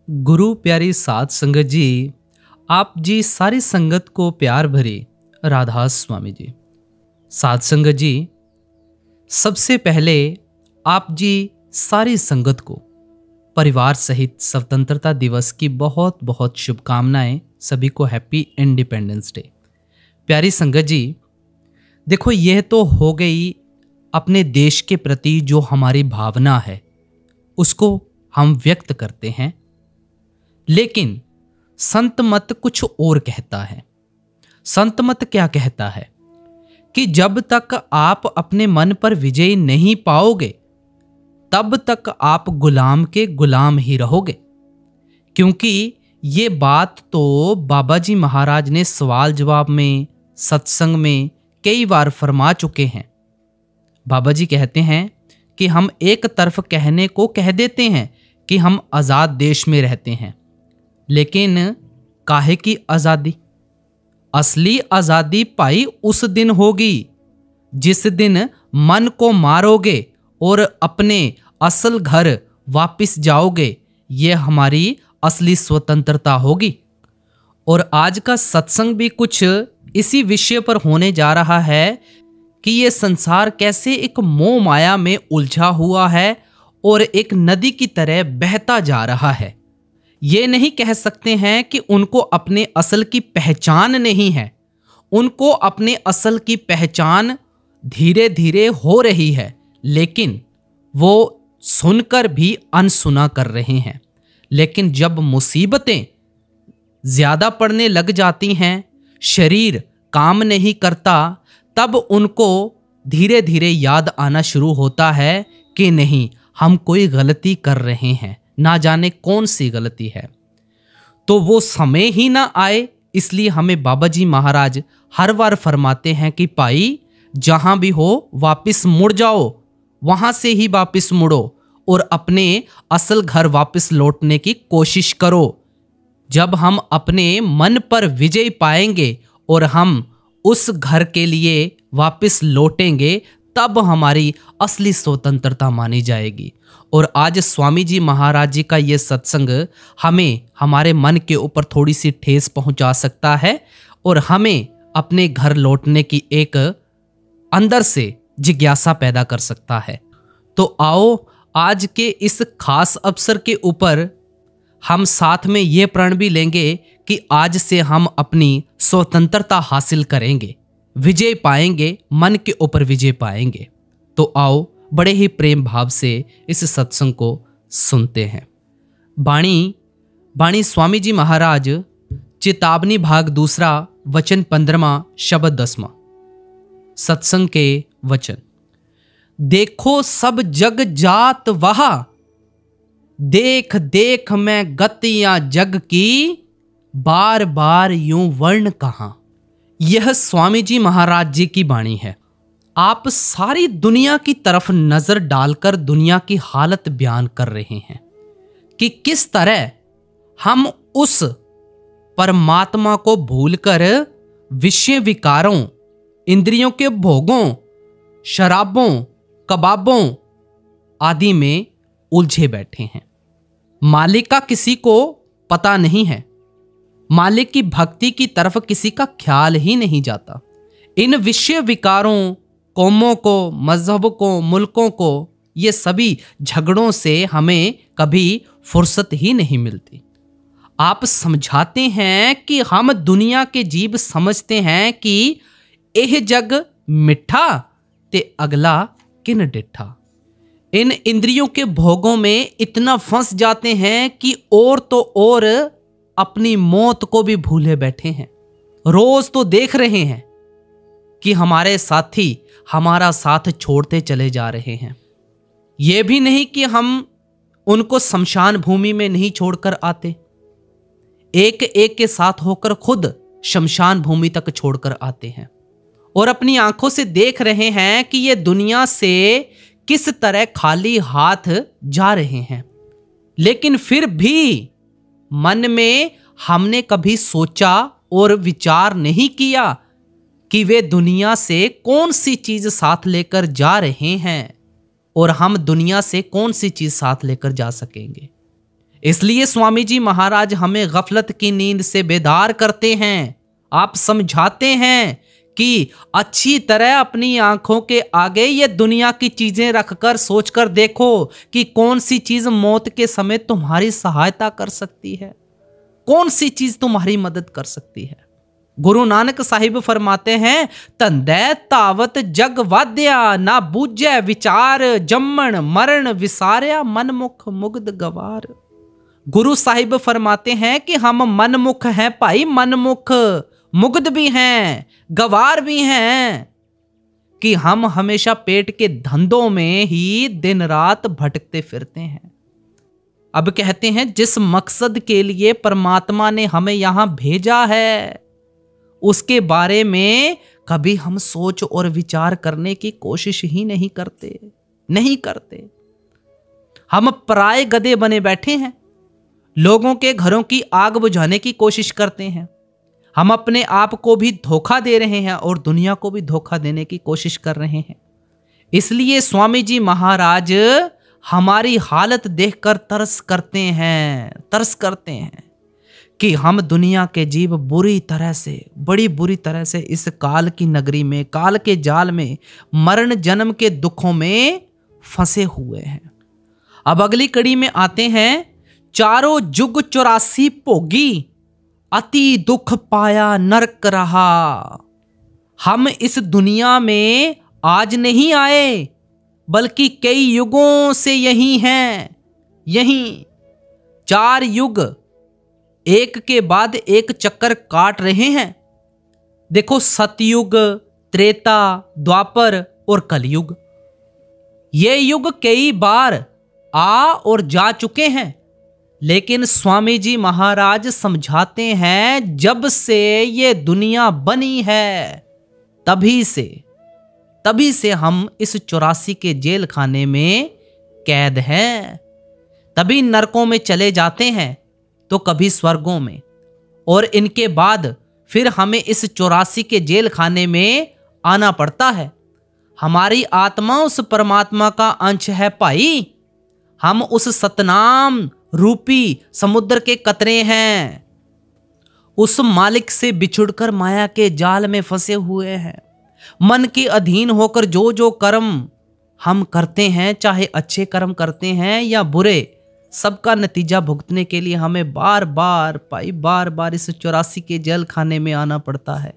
गुरु प्यारी साध संगत जी, आप जी सारी संगत को प्यार भरी राधा स्वामी जी। साध संगत जी, सबसे पहले आप जी सारी संगत को परिवार सहित स्वतंत्रता दिवस की बहुत बहुत शुभकामनाएं। सभी को हैप्पी इंडिपेंडेंस डे। प्यारी संगत जी, देखो यह तो हो गई अपने देश के प्रति जो हमारी भावना है उसको हम व्यक्त करते हैं, लेकिन संत मत कुछ और कहता है। संत मत क्या कहता है कि जब तक आप अपने मन पर विजय नहीं पाओगे तब तक आप गुलाम के गुलाम ही रहोगे। क्योंकि ये बात तो बाबा जी महाराज ने सवाल जवाब में, सत्संग में कई बार फरमा चुके हैं। बाबा जी कहते हैं कि हम एक तरफ कहने को कह देते हैं कि हम आज़ाद देश में रहते हैं, लेकिन काहे की आज़ादी? असली आज़ादी पाई उस दिन होगी जिस दिन मन को मारोगे और अपने असल घर वापस जाओगे। ये हमारी असली स्वतंत्रता होगी। और आज का सत्संग भी कुछ इसी विषय पर होने जा रहा है कि ये संसार कैसे एक मोह माया में उलझा हुआ है और एक नदी की तरह बहता जा रहा है। ये नहीं कह सकते हैं कि उनको अपने असल की पहचान नहीं है। उनको अपने असल की पहचान धीरे धीरे हो रही है, लेकिन वो सुनकर भी अनसुना कर रहे हैं। लेकिन जब मुसीबतें ज्यादा पड़ने लग जाती हैं, शरीर काम नहीं करता, तब उनको धीरे धीरे याद आना शुरू होता है कि नहीं, हम कोई गलती कर रहे हैं, ना जाने कौन सी गलती है। तो वो समय ही ना आए, इसलिए हमें बाबा जी महाराज हर बार फरमाते हैं कि भाई जहां भी हो वापस मुड़ जाओ, वहां से ही वापस मुड़ो और अपने असल घर वापस लौटने की कोशिश करो। जब हम अपने मन पर विजय पाएंगे और हम उस घर के लिए वापस लौटेंगे, तब हमारी असली स्वतंत्रता मानी जाएगी। और आज स्वामी जी महाराज जी का ये सत्संग हमें हमारे मन के ऊपर थोड़ी सी ठेस पहुंचा सकता है और हमें अपने घर लौटने की एक अंदर से जिज्ञासा पैदा कर सकता है। तो आओ आज के इस खास अवसर के ऊपर हम साथ में ये प्रण भी लेंगे कि आज से हम अपनी स्वतंत्रता हासिल करेंगे, विजय पाएंगे, मन के ऊपर विजय पाएंगे। तो आओ बड़े ही प्रेम भाव से इस सत्संग को सुनते हैं। बाणी स्वामी जी महाराज, चेतावनी भाग दूसरा, वचन 15वां, शब्द 10वां। सत्संग के वचन। देखो सब जग जात वहा, देख देख मैं गतियां जग की, बार बार यूं वर्ण कहां। यह स्वामी जी महाराज जी की वाणी है। आप सारी दुनिया की तरफ नजर डालकर दुनिया की हालत बयान कर रहे हैं कि किस तरह हम उस परमात्मा को भूलकर विषय विकारों, इंद्रियों के भोगों, शराबों, कबाबों आदि में उलझे बैठे हैं। मालिक का किसी को पता नहीं है, मालिक की भक्ति की तरफ किसी का ख्याल ही नहीं जाता। इन विषय विकारों, कौमों को, मजहब को, मुल्कों को, ये सभी झगड़ों से हमें कभी फुर्सत ही नहीं मिलती। आप समझाते हैं कि हम दुनिया के जीव समझते हैं कि यह जग मिठा ते अगला किन डिठा। इन इंद्रियों के भोगों में इतना फंस जाते हैं कि और तो और अपनी मौत को भी भूले बैठे हैं। रोज तो देख रहे हैं कि हमारे साथी हमारा साथ छोड़ते चले जा रहे हैं। यह भी नहीं कि हम उनको शमशान भूमि में नहीं छोड़कर आते, एक एक के साथ होकर खुद शमशान भूमि तक छोड़कर आते हैं और अपनी आंखों से देख रहे हैं कि ये दुनिया से किस तरह खाली हाथ जा रहे हैं। लेकिन फिर भी मन में हमने कभी सोचा और विचार नहीं किया कि वे दुनिया से कौन सी चीज साथ लेकर जा रहे हैं और हम दुनिया से कौन सी चीज साथ लेकर जा सकेंगे। इसलिए स्वामी जी महाराज हमें गफलत की नींद से बेदार करते हैं। आप समझाते हैं कि अच्छी तरह अपनी आंखों के आगे ये दुनिया की चीजें रखकर सोचकर देखो कि कौन सी चीज मौत के समय तुम्हारी सहायता कर सकती है, कौन सी चीज तुम्हारी मदद कर सकती है। गुरु नानक साहिब फरमाते हैं, तंदै तावत जग वाद्या ना बूझे विचार, जम्मन मरण विसार्या मनमुख मुग्ध गवार। गुरु साहिब फरमाते हैं कि हम मनमुख हैं भाई, मनमुख, मुग्ध भी हैं, गवार भी हैं, कि हम हमेशा पेट के धंधों में ही दिन रात भटकते फिरते हैं। अब कहते हैं, जिस मकसद के लिए परमात्मा ने हमें यहां भेजा है उसके बारे में कभी हम सोच और विचार करने की कोशिश ही नहीं करते। हम पराए गधे बने बैठे हैं, लोगों के घरों की आग बुझाने की कोशिश करते हैं। हम अपने आप को भी धोखा दे रहे हैं और दुनिया को भी धोखा देने की कोशिश कर रहे हैं। इसलिए स्वामी जी महाराज हमारी हालत देखकर तरस करते हैं कि हम दुनिया के जीव बड़ी बुरी तरह से इस काल की नगरी में, काल के जाल में, मरण जन्म के दुखों में फंसे हुए हैं। अब अगली कड़ी में आते हैं, चारों जुग 84 भोगी, अति दुख पाया नरक रहा। हम इस दुनिया में आज नहीं आए, बल्कि कई युगों से यही हैं। 4 युग एक के बाद एक चक्कर काट रहे हैं। देखो, सतयुग, त्रेता, द्वापर और कलयुग, ये युग कई बार आ और जा चुके हैं। लेकिन स्वामी जी महाराज समझाते हैं, जब से ये दुनिया बनी है तभी से हम इस 84 के जेल खाने में कैद हैं। तभी नरकों में चले जाते हैं तो कभी स्वर्गों में, और इनके बाद फिर हमें इस 84 के जेल खाने में आना पड़ता है। हमारी आत्मा उस परमात्मा का अंश है भाई। हम उस सतनाम रूपी समुद्र के कतरे हैं, उस मालिक से बिछुड़कर माया के जाल में फंसे हुए हैं। मन के अधीन होकर जो कर्म हम करते हैं, चाहे अच्छे कर्म करते हैं या बुरे, सबका नतीजा भुगतने के लिए हमें बार बार इस 84 के जेल खाने में आना पड़ता है।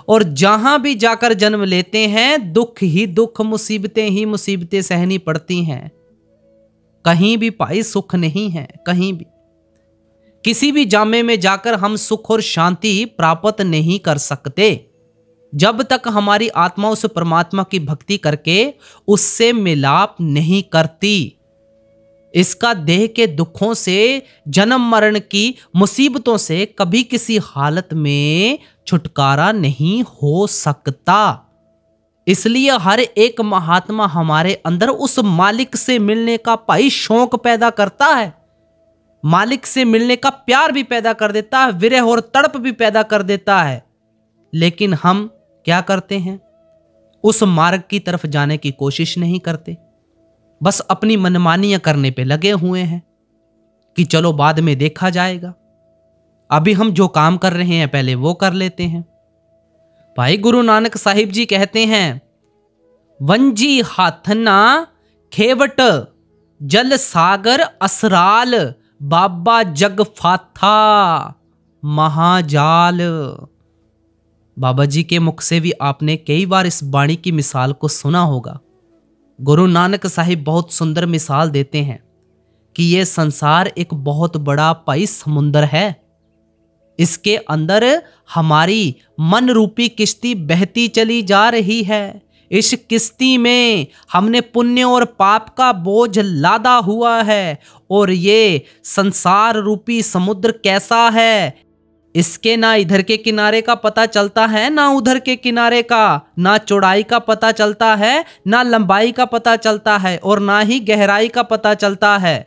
और जहां भी जाकर जन्म लेते हैं, दुख ही दुख, मुसीबतें ही मुसीबतें सहनी पड़ती हैं। कहीं भी भाई सुख नहीं है, कहीं भी। किसी भी जामे में जाकर हम सुख और शांति प्राप्त नहीं कर सकते जब तक हमारी आत्मा उस परमात्मा की भक्ति करके उससे मिलाप नहीं करती। इसका देह के दुखों से, जन्म मरण की मुसीबतों से कभी किसी हालत में छुटकारा नहीं हो सकता। इसलिए हर एक महात्मा हमारे अंदर उस मालिक से मिलने का भाई शौक पैदा करता है, मालिक से मिलने का प्यार भी पैदा कर देता है, विरह और तड़प भी पैदा कर देता है। लेकिन हम क्या करते हैं? उस मार्ग की तरफ जाने की कोशिश नहीं करते, बस अपनी मनमानियां करने पे लगे हुए हैं कि चलो बाद में देखा जाएगा, अभी हम जो काम कर रहे हैं पहले वो कर लेते हैं। भाई गुरु नानक साहिब जी कहते हैं, वंजी हाथना खेवट जल सागर असराल, बाबा जग फाथा महाजाल। बाबा जी के मुख से भी आपने कई बार इस वाणी की मिसाल को सुना होगा। गुरु नानक साहिब बहुत सुंदर मिसाल देते हैं कि यह संसार एक बहुत बड़ा पाई समुंदर है। इसके अंदर हमारी मन रूपी किश्ती बहती चली जा रही है। इस किश्ती में हमने पुण्य और पाप का बोझ लादा हुआ है, और ये संसार रूपी समुद्र कैसा है, इसके ना इधर के किनारे का पता चलता है ना उधर के किनारे का, ना चौड़ाई का पता चलता है ना लंबाई का पता चलता है, और ना ही गहराई का पता चलता है।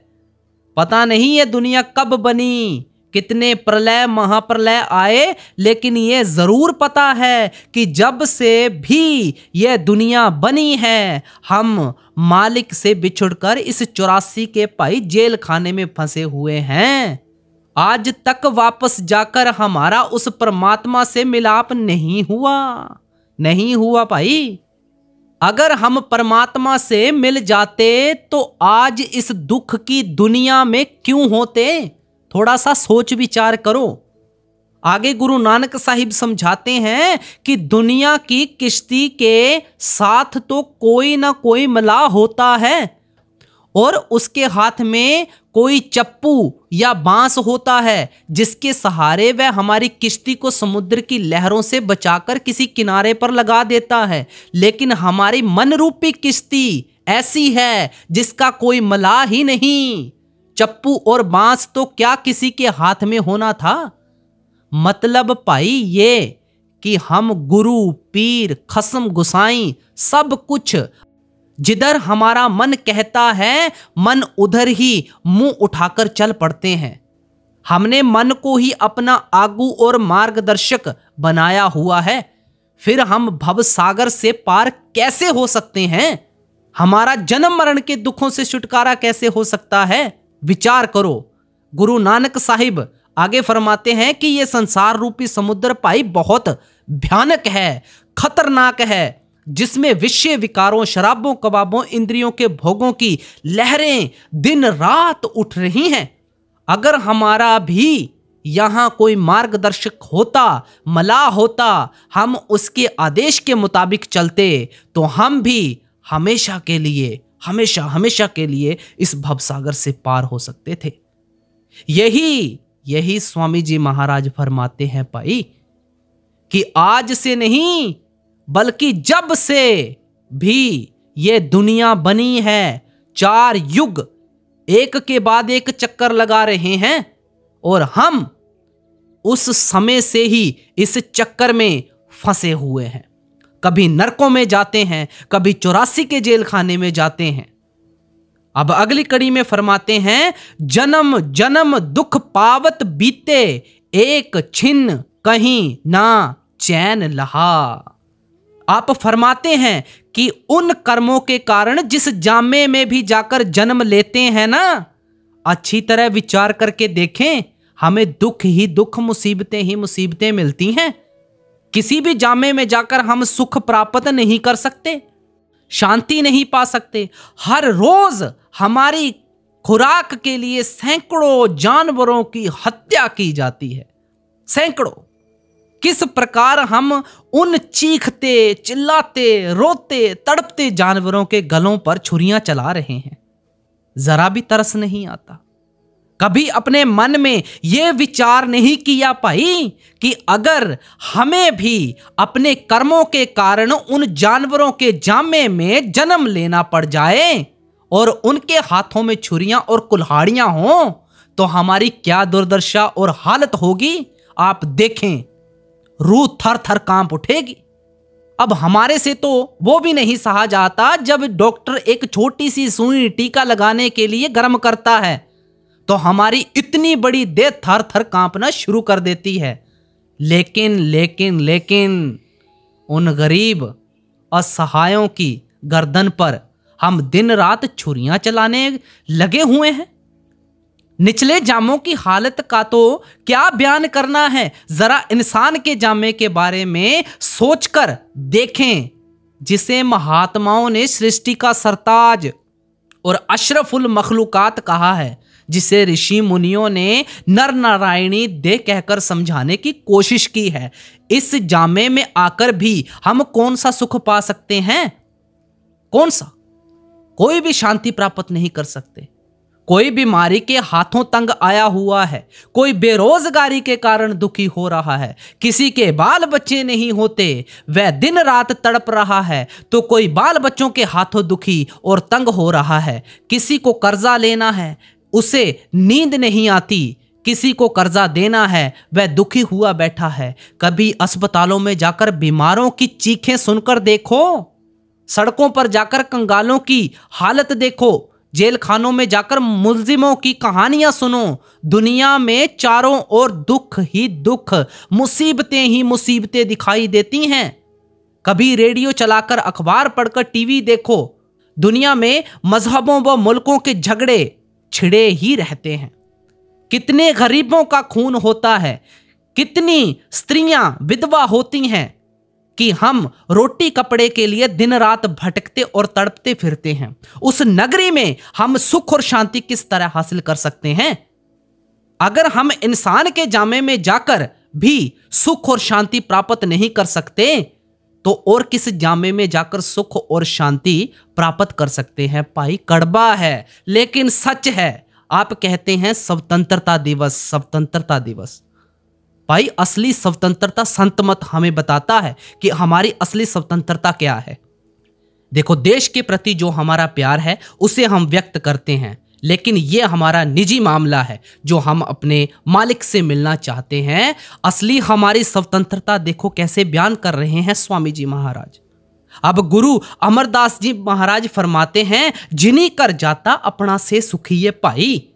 पता नहीं ये दुनिया कब बनी, कितने प्रलय महाप्रलय आए, लेकिन ये जरूर पता है कि जब से भी ये दुनिया बनी है हम मालिक से बिछुड़कर इस 84 के पाई जेल खाने में फंसे हुए हैं। आज तक वापस जाकर हमारा उस परमात्मा से मिलाप नहीं हुआ भाई। अगर हम परमात्मा से मिल जाते तो आज इस दुख की दुनिया में क्यों होते? थोड़ा सा सोच विचार करो। आगे गुरु नानक साहिब समझाते हैं कि दुनिया की किश्ती के साथ तो कोई ना कोई मलाह होता है और उसके हाथ में कोई चप्पू या बांस होता है जिसके सहारे वह हमारी किश्ती को समुद्र की लहरों से बचाकर किसी किनारे पर लगा देता है। लेकिन हमारी मन रूपी किश्ती ऐसी है जिसका कोई मलाह ही नहीं। चप्पू और बांस तो क्या किसी के हाथ में होना था? मतलब भाई ये कि हम गुरु पीर खसम गुसाई सब कुछ जिधर हमारा मन कहता है मन उधर ही मुंह उठाकर चल पड़ते हैं। हमने मन को ही अपना आगू और मार्गदर्शक बनाया हुआ है। फिर हम भव सागर से पार कैसे हो सकते हैं? हमारा जन्म मरण के दुखों से छुटकारा कैसे हो सकता है? विचार करो। गुरु नानक साहिब आगे फरमाते हैं कि यह संसार रूपी समुद्र पाई बहुत भयानक है, खतरनाक है, जिसमें विषय विकारों, शराबों, कबाबों, इंद्रियों के भोगों की लहरें दिन रात उठ रही हैं। अगर हमारा भी यहां कोई मार्गदर्शक होता, मलाह होता, हम उसके आदेश के मुताबिक चलते तो हम भी हमेशा के लिए इस भवसागर से पार हो सकते थे। यही स्वामी जी महाराज फरमाते हैं भाई कि आज से नहीं बल्कि जब से भी ये दुनिया बनी है 4 युग एक के बाद एक चक्कर लगा रहे हैं और हम उस समय से ही इस चक्कर में फंसे हुए हैं। कभी नरकों में जाते हैं, कभी 84 के जेल खाने में जाते हैं। अब अगली कड़ी में फरमाते हैं, जन्म जन्म दुख पावत बीते, एक छिन्न कहीं ना चैन लहा। आप फरमाते हैं कि उन कर्मों के कारण जिस जामे में भी जाकर जन्म लेते हैं ना, अच्छी तरह विचार करके देखें, हमें दुख ही दुख, मुसीबतें ही मुसीबतें मिलती हैं। किसी भी जामे में जाकर हम सुख प्राप्त नहीं कर सकते, शांति नहीं पा सकते। हर रोज हमारी खुराक के लिए सैकड़ों जानवरों की हत्या की जाती है, सैकड़ों। किस प्रकार हम उन चीखते, चिल्लाते, रोते, तड़पते जानवरों के गलों पर छुरियां चला रहे हैं, जरा भी तरस नहीं आता। कभी अपने मन में यह विचार नहीं किया भाई कि अगर हमें भी अपने कर्मों के कारण उन जानवरों के जामे में जन्म लेना पड़ जाए और उनके हाथों में छुरियां और कुल्हाड़ियां हों तो हमारी क्या दुर्दशा और हालत होगी? आप देखें, रूह थर थर कांप उठेगी। अब हमारे से तो वो भी नहीं सहा जाता जब डॉक्टर एक छोटी सी सुई टीका लगाने के लिए गर्म करता है तो हमारी इतनी बड़ी देह थर थर कांपना शुरू कर देती है। लेकिन उन गरीब असहायों की गर्दन पर हम दिन रात छुरियां चलाने लगे हुए हैं। निचले जामों की हालत का तो क्या बयान करना है, जरा इंसान के जामे के बारे में सोचकर देखें, जिसे महात्माओं ने सृष्टि का सरताज और अशरफुल मखलूकात कहा है, जिसे ऋषि मुनियों ने नर नारायणी देह कहकर समझाने की कोशिश की है। इस जामे में आकर भी हम कौन सा सुख पा सकते हैं? कौन सा? कोई भी शांति प्राप्त नहीं कर सकते। कोई बीमारी के हाथों तंग आया हुआ है, कोई बेरोजगारी के कारण दुखी हो रहा है, किसी के बाल बच्चे नहीं होते, वह दिन रात तड़प रहा है, तो कोई बाल बच्चों के हाथों दुखी और तंग हो रहा है। किसी को कर्जा लेना है, उसे नींद नहीं आती, किसी को कर्जा देना है, वह दुखी हुआ बैठा है। कभी अस्पतालों में जाकर बीमारों की चीखें सुनकर देखो, सड़कों पर जाकर कंगालों की हालत देखो, जेल खानों में जाकर मुल्जिमों की कहानियां सुनो। दुनिया में चारों ओर दुख ही दुख, मुसीबतें ही मुसीबतें दिखाई देती हैं। कभी रेडियो चलाकर, अखबार पढ़कर, टीवी देखो, दुनिया में मजहबों व मुल्कों के झगड़े छिड़े ही रहते हैं। कितने गरीबों का खून होता है, कितनी स्त्रियां विधवा होती हैं कि हम रोटी कपड़े के लिए दिन रात भटकते और तड़पते फिरते हैं। उस नगरी में हम सुख और शांति किस तरह हासिल कर सकते हैं? अगर हम इंसान के जामे में जाकर भी सुख और शांति प्राप्त नहीं कर सकते तो और किस जामे में जाकर सुख और शांति प्राप्त कर सकते हैं? भाई कड़वा है लेकिन सच है। आप कहते हैं स्वतंत्रता दिवस, स्वतंत्रता दिवस। भाई असली स्वतंत्रता संत मत हमें बताता है कि हमारी असली स्वतंत्रता क्या है। देखो, देश के प्रति जो हमारा प्यार है उसे हम व्यक्त करते हैं, लेकिन यह हमारा निजी मामला है जो हम अपने मालिक से मिलना चाहते हैं। असली हमारी स्वतंत्रता देखो कैसे बयान कर रहे हैं स्वामी जी महाराज। अब गुरु अमरदास जी महाराज फरमाते हैं, जिनी कर जाता अपना से सुखिए पाई।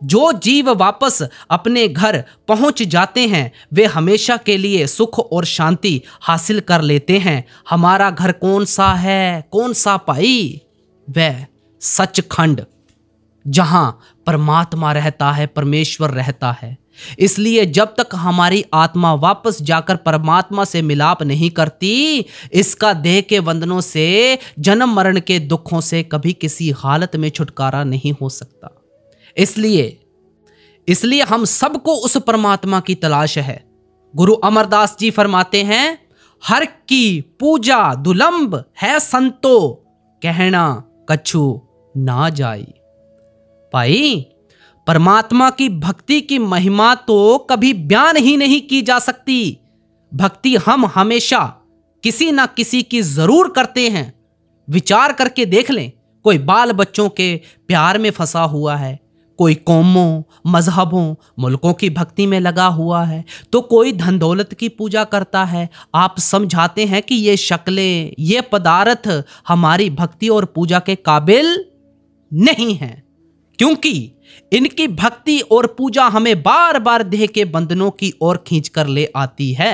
जो जीव वापस अपने घर पहुंच जाते हैं वे हमेशा के लिए सुख और शांति हासिल कर लेते हैं। हमारा घर कौन सा है, कौन सा पाई? वह सचखंड, जहां परमात्मा रहता है, परमेश्वर रहता है। इसलिए जब तक हमारी आत्मा वापस जाकर परमात्मा से मिलाप नहीं करती, इसका देह के बंधनों से, जन्म मरण के दुखों से कभी किसी हालत में छुटकारा नहीं हो सकता। इसलिए हम सबको उस परमात्मा की तलाश है। गुरु अमरदास जी फरमाते हैं, हर की पूजा दुलंब है संतो, कहना कछु ना जाई। भाई परमात्मा की भक्ति की महिमा तो कभी बयान ही नहीं की जा सकती। भक्ति हम हमेशा किसी ना किसी की जरूर करते हैं। विचार करके देख लें, कोई बाल बच्चों के प्यार में फंसा हुआ है, कोई कौमों, मजहबों, मुल्कों की भक्ति में लगा हुआ है, तो कोई धन दौलत की पूजा करता है। आप समझाते हैं कि ये शक्लें, ये पदार्थ हमारी भक्ति और पूजा के काबिल नहीं हैं, क्योंकि इनकी भक्ति और पूजा हमें बार बार देह के बंधनों की ओर खींच कर ले आती है।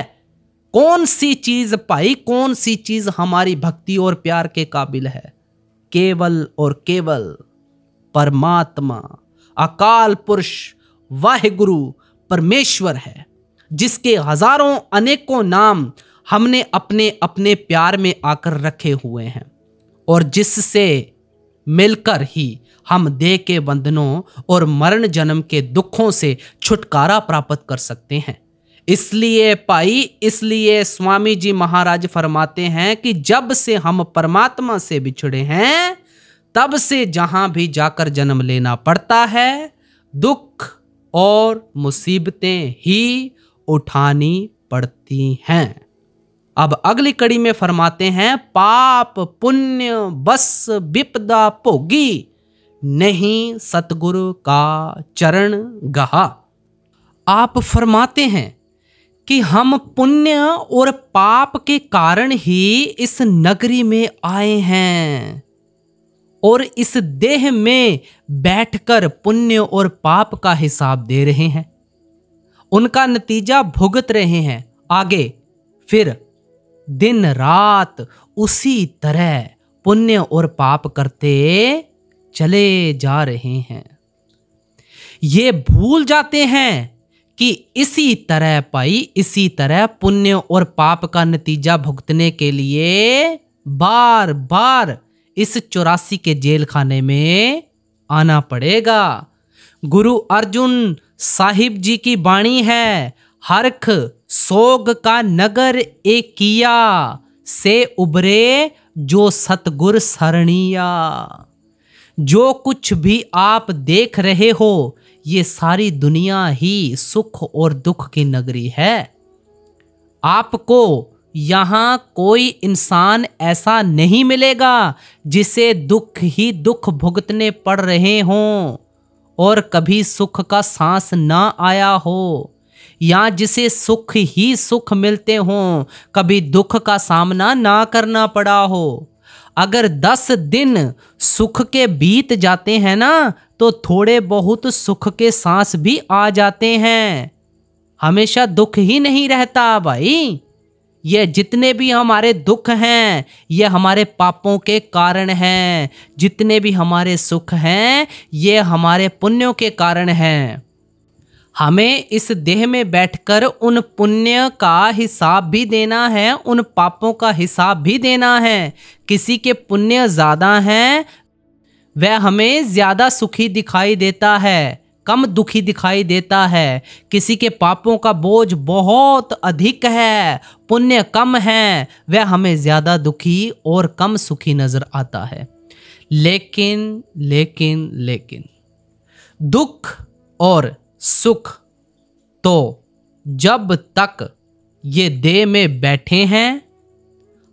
कौन सी चीज भाई, कौन सी चीज हमारी भक्ति और प्यार के काबिल है? केवल और केवल परमात्मा, अकाल पुरुष वाहिगुरु परमेश्वर है, जिसके हजारों अनेकों नाम हमने अपने अपने प्यार में आकर रखे हुए हैं और जिससे मिलकर ही हम देह के बंधनों और मरण जन्म के दुखों से छुटकारा प्राप्त कर सकते हैं। इसलिए भाई, इसलिए स्वामी जी महाराज फरमाते हैं कि जब से हम परमात्मा से बिछड़े हैं तब से जहां भी जाकर जन्म लेना पड़ता है, दुख और मुसीबतें ही उठानी पड़ती हैं। अब अगली कड़ी में फरमाते हैं, पाप पुण्य बस विपदा भोगी, नहीं सतगुरु का चरण गहा। आप फरमाते हैं कि हम पुण्य और पाप के कारण ही इस नगरी में आए हैं और इस देह में बैठकर पुण्य और पाप का हिसाब दे रहे हैं, उनका नतीजा भुगत रहे हैं। आगे फिर दिन रात उसी तरह पुण्य और पाप करते चले जा रहे हैं। ये भूल जाते हैं कि इसी तरह पाई, इसी तरह पुण्य और पाप का नतीजा भुगतने के लिए बार बार इस 84 के जेल खाने में आना पड़ेगा। गुरु अर्जुन साहिब जी की वाणी है, हरख सोग का नगर एकिया, से उबरे जो सतगुर सरनिया। जो कुछ भी आप देख रहे हो, ये सारी दुनिया ही सुख और दुख की नगरी है। आपको यहाँ कोई इंसान ऐसा नहीं मिलेगा जिसे दुख ही दुख भुगतने पड़ रहे हों और कभी सुख का सांस ना आया हो, या जिसे सुख ही सुख मिलते हों, कभी दुख का सामना ना करना पड़ा हो। अगर 10 दिन सुख के बीत जाते हैं ना, तो थोड़े बहुत सुख के सांस भी आ जाते हैं। हमेशा दुख ही नहीं रहता भाई। ये जितने भी हमारे दुख हैं, ये हमारे पापों के कारण हैं। जितने भी हमारे सुख हैं, ये हमारे पुण्यों के कारण हैं। हमें इस देह में बैठकर उन पुण्य का हिसाब भी देना है, उन पापों का हिसाब भी देना है। किसी के पुण्य ज़्यादा हैं, वह हमें ज़्यादा सुखी दिखाई देता है, कम दुखी दिखाई देता है। किसी के पापों का बोझ बहुत अधिक है, पुण्य कम है, वह हमें ज़्यादा दुखी और कम सुखी नज़र आता है। लेकिन लेकिन लेकिन दुख और सुख तो जब तक ये देह में बैठे हैं,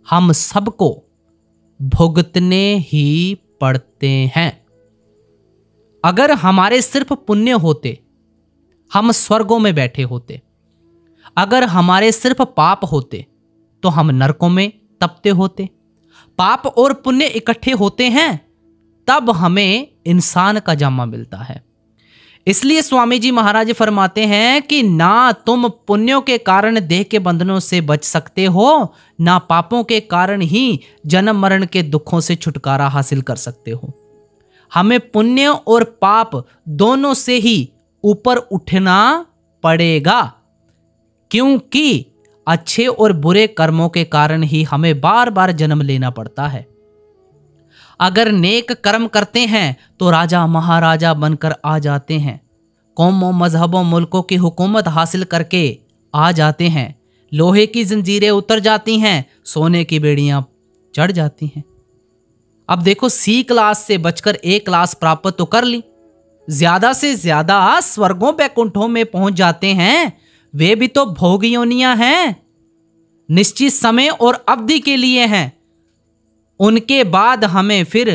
हम सबको भुगतने ही पड़ते हैं। अगर हमारे सिर्फ पुण्य होते, हम स्वर्गों में बैठे होते। अगर हमारे सिर्फ पाप होते, तो हम नरकों में तपते होते। पाप और पुण्य इकट्ठे होते हैं, तब हमें इंसान का जामा मिलता है। इसलिए स्वामी जी महाराज फरमाते हैं कि ना तुम पुण्यों के कारण देह के बंधनों से बच सकते हो, ना पापों के कारण ही जन्म मरण के दुखों से छुटकारा हासिल कर सकते हो। हमें पुण्य और पाप दोनों से ही ऊपर उठना पड़ेगा, क्योंकि अच्छे और बुरे कर्मों के कारण ही हमें बार बार जन्म लेना पड़ता है। अगर नेक कर्म करते हैं तो राजा महाराजा बनकर आ जाते हैं, कौमों मजहबों मुल्कों की हुकूमत हासिल करके आ जाते हैं। लोहे की जंजीरें उतर जाती हैं, सोने की बेड़ियां चढ़ जाती हैं। अब देखो, सी क्लास से बचकर ए क्लास प्राप्त तो कर ली, ज्यादा से ज्यादा स्वर्गों बैकुंठों में पहुंच जाते हैं। वे भी तो भोग योनियां हैं, निश्चित समय और अवधि के लिए हैं। उनके बाद हमें फिर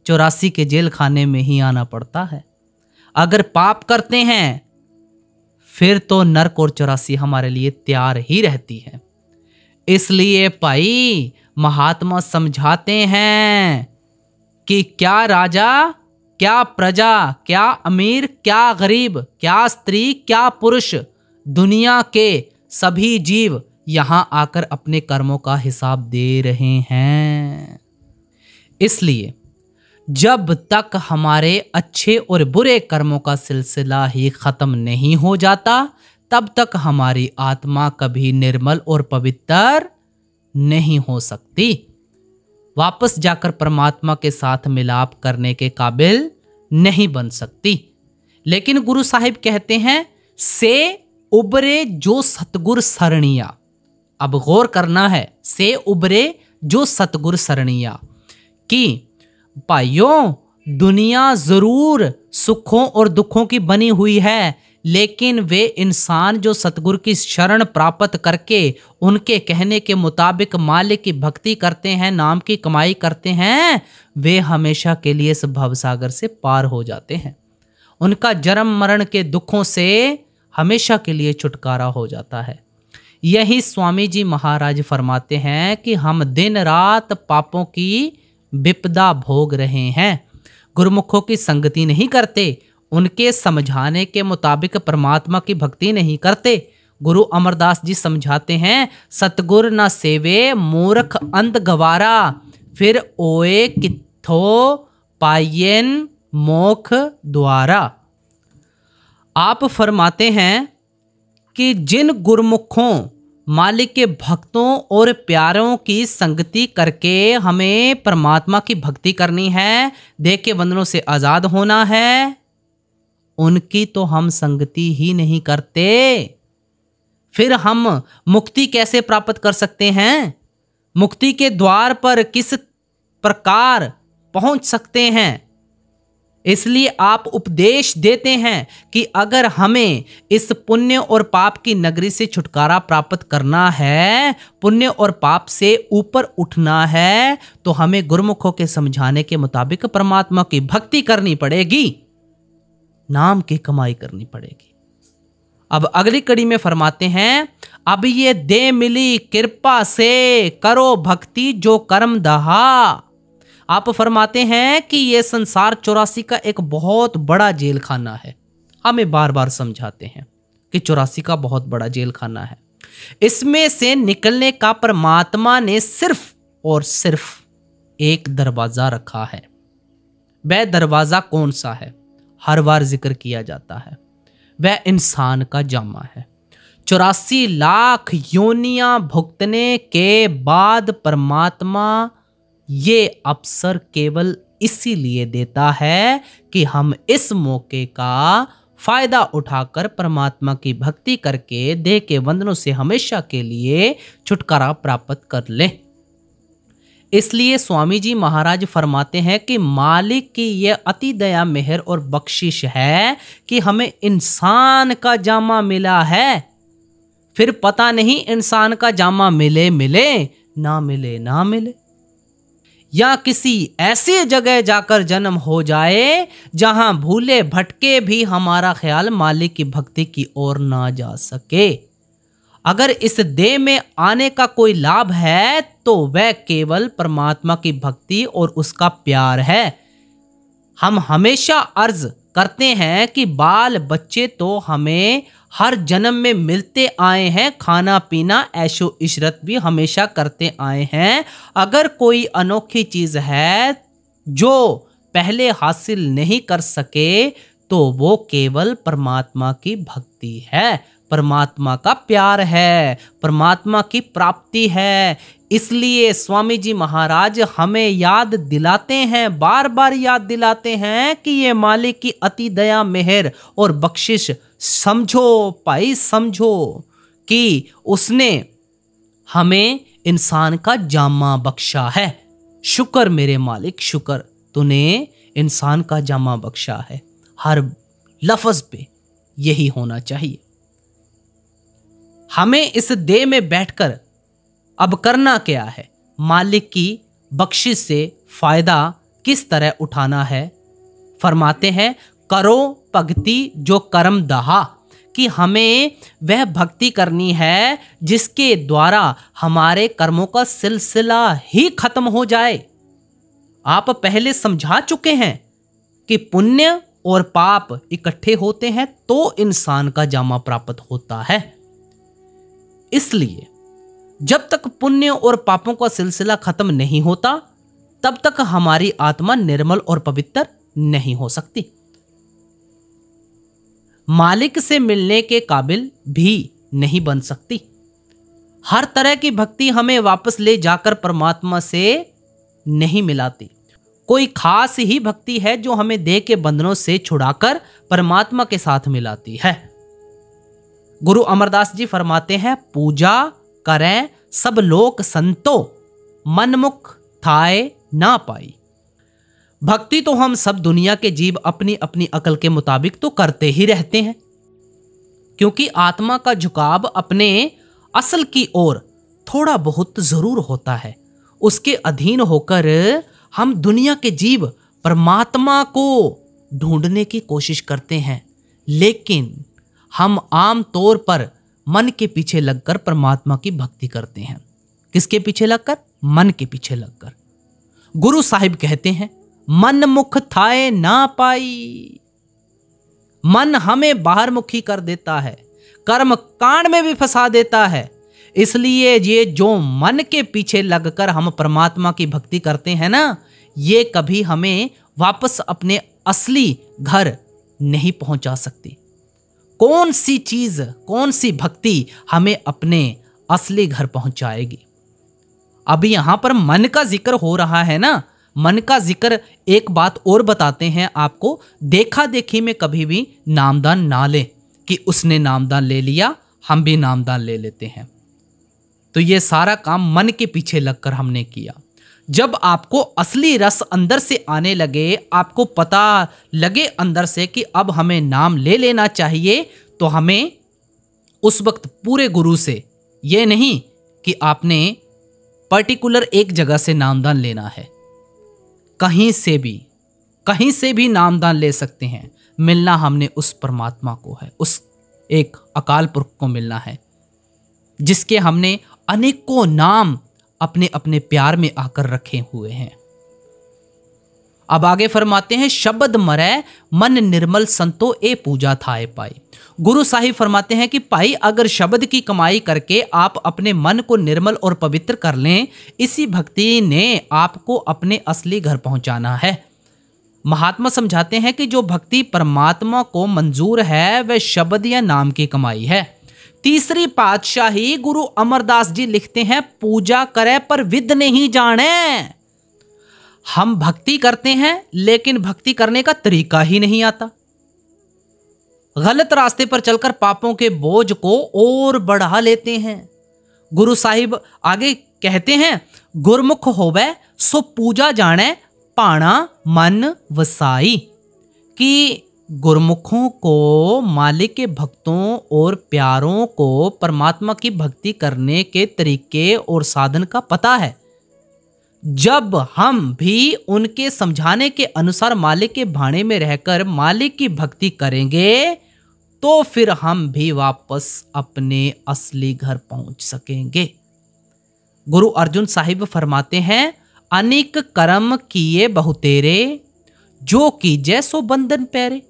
84 के जेल खाने में ही आना पड़ता है। अगर पाप करते हैं फिर तो नरक और 84 हमारे लिए तैयार ही रहती है। इसलिए भाई महात्मा समझाते हैं कि क्या राजा, क्या प्रजा, क्या अमीर, क्या गरीब, क्या स्त्री, क्या पुरुष, दुनिया के सभी जीव यहां आकर अपने कर्मों का हिसाब दे रहे हैं। इसलिए जब तक हमारे अच्छे और बुरे कर्मों का सिलसिला ही खत्म नहीं हो जाता, तब तक हमारी आत्मा कभी निर्मल और पवित्र नहीं हो सकती, वापस जाकर परमात्मा के साथ मिलाप करने के काबिल नहीं बन सकती। लेकिन गुरु साहिब कहते हैं, से उबरे जो सतगुर सरनिया। अब गौर करना है, से उबरे जो सतगुर सरनिया, कि भाइयों दुनिया जरूर सुखों और दुखों की बनी हुई है, लेकिन वे इंसान जो सतगुरु की शरण प्राप्त करके उनके कहने के मुताबिक मालिक की भक्ति करते हैं, नाम की कमाई करते हैं, वे हमेशा के लिए इस भवसागर से पार हो जाते हैं। उनका जन्म मरण के दुखों से हमेशा के लिए छुटकारा हो जाता है। यही स्वामी जी महाराज फरमाते हैं कि हम दिन रात पापों की विपदा भोग रहे हैं, गुरुमुखों की संगति नहीं करते, उनके समझाने के मुताबिक परमात्मा की भक्ति नहीं करते। गुरु अमरदास जी समझाते हैं, सतगुर न सेवे मूर्ख अंध गवारा, फिर ओए किथो पायन मोख द्वारा। आप फरमाते हैं कि जिन गुरुमुखों मालिक के भक्तों और प्यारों की संगति करके हमें परमात्मा की भक्ति करनी है, देह के बंधनों से आज़ाद होना है, उनकी तो हम संगति ही नहीं करते। फिर हम मुक्ति कैसे प्राप्त कर सकते हैं? मुक्ति के द्वार पर किस प्रकार पहुंच सकते हैं? इसलिए आप उपदेश देते हैं कि अगर हमें इस पुण्य और पाप की नगरी से छुटकारा प्राप्त करना है, पुण्य और पाप से ऊपर उठना है, तो हमें गुरुमुखों के समझाने के मुताबिक परमात्मा की भक्ति करनी पड़ेगी, नाम की कमाई करनी पड़ेगी। अब अगली कड़ी में फरमाते हैं, अब ये दे मिली कृपा से करो भक्ति जो कर्म दहा। आप फरमाते हैं कि ये संसार 84 का एक बहुत बड़ा जेल खाना है। हमें बार बार समझाते हैं कि 84 का बहुत बड़ा जेल खाना है। इसमें से निकलने का परमात्मा ने सिर्फ और सिर्फ एक दरवाजा रखा है। वह दरवाजा कौन सा है? हर बार जिक्र किया जाता है, वह इंसान का जामा है। 84 लाख योनियां भुगतने के बाद परमात्मा ये अवसर केवल इसीलिए देता है कि हम इस मौके का फायदा उठाकर परमात्मा की भक्ति करके देह के बंधनों से हमेशा के लिए छुटकारा प्राप्त कर लें। इसलिए स्वामी जी महाराज फरमाते हैं कि मालिक की यह अति दया मेहर और बख्शिश है कि हमें इंसान का जामा मिला है। फिर पता नहीं इंसान का जामा मिले मिले ना मिले ना मिले, या किसी ऐसी जगह जाकर जन्म हो जाए जहां भूले भटके भी हमारा ख्याल मालिक की भक्ति की ओर ना जा सके। अगर इस देह में आने का कोई लाभ है तो वह केवल परमात्मा की भक्ति और उसका प्यार है। हम हमेशा अर्ज करते हैं कि बाल बच्चे तो हमें हर जन्म में मिलते आए हैं, खाना पीना ऐशो इशरत भी हमेशा करते आए हैं। अगर कोई अनोखी चीज है जो पहले हासिल नहीं कर सके तो वो केवल परमात्मा की भक्ति है, परमात्मा का प्यार है, परमात्मा की प्राप्ति है। इसलिए स्वामी जी महाराज हमें याद दिलाते हैं, बार बार याद दिलाते हैं कि ये मालिक की अति दया मेहर और बख्शिश समझो भाई, समझो कि उसने हमें इंसान का जामा बख्शा है। शुक्र मेरे मालिक, शुक्र तूने इंसान का जामा बख्शा है। हर लफ्ज पे यही होना चाहिए। हमें इस देह में बैठकर अब करना क्या है? मालिक की बख्शिश से फायदा किस तरह उठाना है? फरमाते हैं, करो भक्ति जो कर्म दहा, कि हमें वह भक्ति करनी है जिसके द्वारा हमारे कर्मों का सिलसिला ही खत्म हो जाए। आप पहले समझा चुके हैं कि पुण्य और पाप इकट्ठे होते हैं तो इंसान का जामा प्राप्त होता है। इसलिए जब तक पुण्य और पापों का सिलसिला खत्म नहीं होता तब तक हमारी आत्मा निर्मल और पवित्र नहीं हो सकती, मालिक से मिलने के काबिल भी नहीं बन सकती। हर तरह की भक्ति हमें वापस ले जाकर परमात्मा से नहीं मिलाती। कोई खास ही भक्ति है जो हमें देह के बंधनों से छुड़ाकर परमात्मा के साथ मिलाती है। गुरु अमरदास जी फरमाते हैं, पूजा करें सब लोक संतो, मनमुख थाए ना पाई। भक्ति तो हम सब दुनिया के जीव अपनी अपनी अकल के मुताबिक तो करते ही रहते हैं, क्योंकि आत्मा का झुकाव अपने असल की ओर थोड़ा बहुत जरूर होता है। उसके अधीन होकर हम दुनिया के जीव परमात्मा को ढूंढने की कोशिश करते हैं, लेकिन हम आम तौर पर मन के पीछे लगकर परमात्मा की भक्ति करते हैं। किसके पीछे लगकर? मन के पीछे लगकर। गुरु साहिब कहते हैं, मन मुख थाए ना पाई। मन हमें बाहर मुखी कर देता है, कर्म कांड में भी फंसा देता है। इसलिए ये जो मन के पीछे लगकर हम परमात्मा की भक्ति करते हैं ना, ये कभी हमें वापस अपने असली घर नहीं पहुंचा सकती। कौन सी चीज, कौन सी भक्ति हमें अपने असली घर पहुंचाएगी? अभी यहां पर मन का जिक्र हो रहा है ना, मन का जिक्र। एक बात और बताते हैं आपको, देखा देखी में कभी भी नामदान ना लें कि उसने नामदान ले लिया हम भी नामदान ले लेते हैं। तो ये सारा काम मन के पीछे लगकर हमने किया। जब आपको असली रस अंदर से आने लगे, आपको पता लगे अंदर से कि अब हमें नाम ले लेना चाहिए, तो हमें उस वक्त पूरे गुरु से, ये नहीं कि आपने पर्टिकुलर एक जगह से नामदान लेना है, कहीं से भी नामदान ले सकते हैं। मिलना हमने उस परमात्मा को है, उस एक अकाल पुरख को मिलना है जिसके हमने अनेकों नाम अपने अपने प्यार में आकर रखे हुए हैं। अब आगे फरमाते हैं, शब्द मरे मन निर्मल संतो ए पूजा थाए पाई। गुरु साहिब फरमाते हैं कि भाई अगर शब्द की कमाई करके आप अपने मन को निर्मल और पवित्र कर लें, इसी भक्ति ने आपको अपने असली घर पहुंचाना है। महात्मा समझाते हैं कि जो भक्ति परमात्मा को मंजूर है वह शब्द या नाम की कमाई है। तीसरी पातशाही गुरु अमरदास जी लिखते हैं, पूजा करे पर विद नहीं जाने। हम भक्ति करते हैं लेकिन भक्ति करने का तरीका ही नहीं आता। गलत रास्ते पर चलकर पापों के बोझ को और बढ़ा लेते हैं। गुरु साहिब आगे कहते हैं, गुरमुख होवे सो पूजा जाने पाना मन वसाई, कि गुरमुखों को मालिक के भक्तों और प्यारों को परमात्मा की भक्ति करने के तरीके और साधन का पता है। जब हम भी उनके समझाने के अनुसार मालिक के भाने में रहकर मालिक की भक्ति करेंगे तो फिर हम भी वापस अपने असली घर पहुंच सकेंगे। गुरु अर्जुन साहिब फरमाते हैं, अनेक कर्म किए बहुतेरे, जो कीजे सो बंधन पैरे।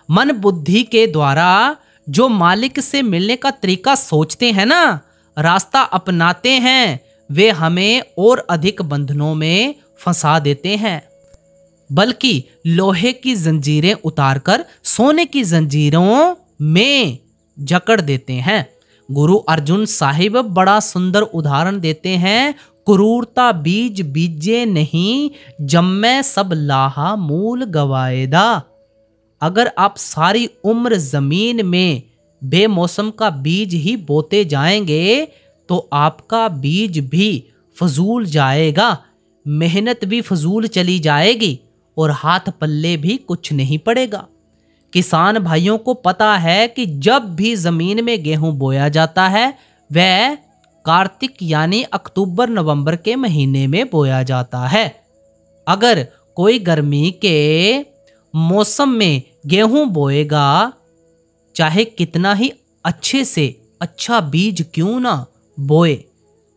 मन बुद्धि के द्वारा जो मालिक से मिलने का तरीका सोचते हैं ना, रास्ता अपनाते हैं, वे हमें और अधिक बंधनों में फंसा देते हैं, बल्कि लोहे की जंजीरें उतारकर सोने की जंजीरों में जकड़ देते हैं। गुरु अर्जुन साहिब बड़ा सुंदर उदाहरण देते हैं, क्रूरता बीज बीजे नहीं, जम्मे सब लाहा मूल गवाएदा। अगर आप सारी उम्र जमीन में बेमौसम का बीज ही बोते जाएंगे तो आपका बीज भी फजूल जाएगा, मेहनत भी फजूल चली जाएगी और हाथ पल्ले भी कुछ नहीं पड़ेगा। किसान भाइयों को पता है कि जब भी जमीन में गेहूं बोया जाता है वह कार्तिक यानी अक्टूबर नवंबर के महीने में बोया जाता है। अगर कोई गर्मी के मौसम में गेहूं बोएगा, चाहे कितना ही अच्छे से अच्छा बीज क्यों ना बोए,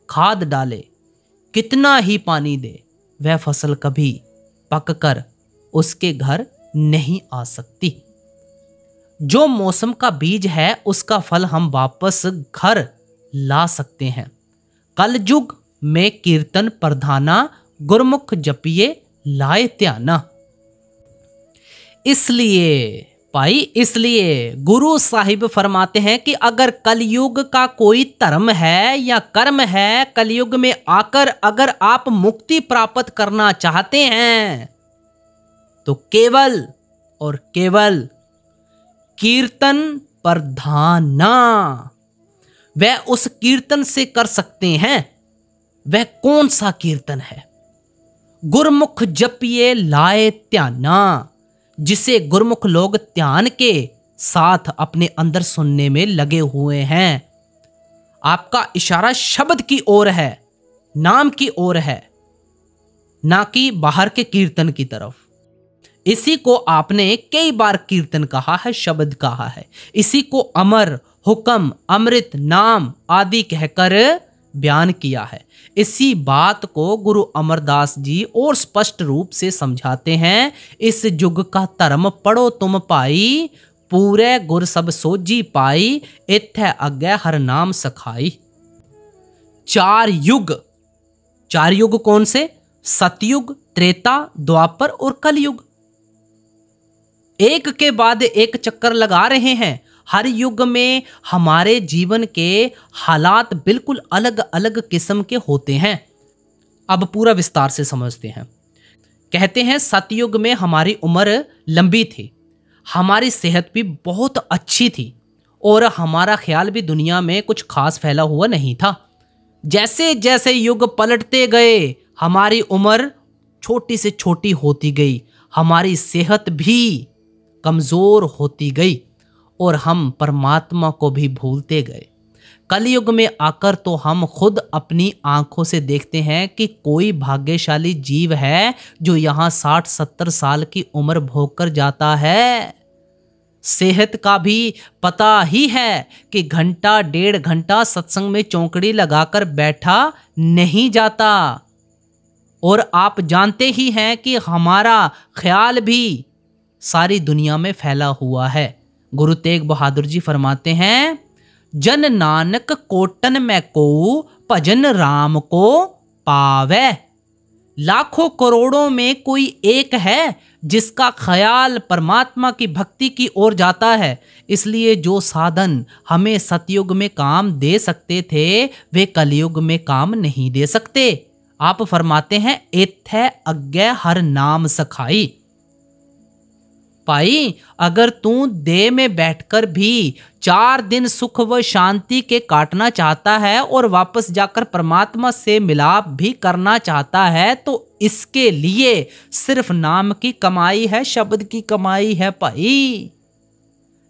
खाद डाले, कितना ही पानी दे, वह फसल कभी पककर उसके घर नहीं आ सकती। जो मौसम का बीज है उसका फल हम वापस घर ला सकते हैं। कलयुग में कीर्तन प्रधाना, गुरमुख जपिए लाए त्याना। इसलिए गुरु साहिब फरमाते हैं कि अगर कलयुग का कोई धर्म है या कर्म है, कलयुग में आकर अगर आप मुक्ति प्राप्त करना चाहते हैं तो केवल और केवल कीर्तन प्रधाना वह उस कीर्तन से कर सकते हैं। वह कौन सा कीर्तन है? गुरमुख जपिए लाए त्याना, जिसे गुरमुख लोग ध्यान के साथ अपने अंदर सुनने में लगे हुए हैं। आपका इशारा शब्द की ओर है, नाम की ओर है, ना कि बाहर के कीर्तन की तरफ। इसी को आपने कई बार कीर्तन कहा है, शब्द कहा है। इसी को अमर, हुक्म, अमृत, नाम आदि कहकर बयान किया है। इसी बात को गुरु अमरदास जी और स्पष्ट रूप से समझाते हैं। इस युग का धर्म पढ़ो तुम पाई, पूरे गुर सब सोजी पाई, इत्थे अग्गे हर नाम सखाई। चार युग कौन से? सतयुग, त्रेता, द्वापर और कलयुग। एक के बाद एक चक्कर लगा रहे हैं। हर युग में हमारे जीवन के हालात बिल्कुल अलग अलग किस्म के होते हैं। अब पूरा विस्तार से समझते हैं। कहते हैं सतयुग में हमारी उम्र लंबी थी, हमारी सेहत भी बहुत अच्छी थी और हमारा ख्याल भी दुनिया में कुछ खास फैला हुआ नहीं था। जैसे जैसे युग पलटते गए हमारी उम्र छोटी से छोटी होती गई, हमारी सेहत भी कमज़ोर होती गई और हम परमात्मा को भी भूलते गए। कलयुग में आकर तो हम खुद अपनी आंखों से देखते हैं कि कोई भाग्यशाली जीव है जो यहाँ 60-70 साल की उम्र भोग कर जाता है। सेहत का भी पता ही है कि घंटा 1.5 घंटा सत्संग में चौकड़ी लगाकर बैठा नहीं जाता। और आप जानते ही हैं कि हमारा ख्याल भी सारी दुनिया में फैला हुआ है। गुरु तेग बहादुर जी फरमाते हैं, जन नानक कोटन में को भजन राम को पावे। लाखों करोड़ों में कोई एक है जिसका ख्याल परमात्मा की भक्ति की ओर जाता है। इसलिए जो साधन हमें सतयुग में काम दे सकते थे वे कलयुग में काम नहीं दे सकते। आप फरमाते हैं, एथै अज्ञे हर नाम सखाई। भाई, अगर तू देह में बैठकर भी 4 दिन सुख व शांति के काटना चाहता है और वापस जाकर परमात्मा से मिलाप भी करना चाहता है तो इसके लिए सिर्फ नाम की कमाई है, शब्द की कमाई है भाई,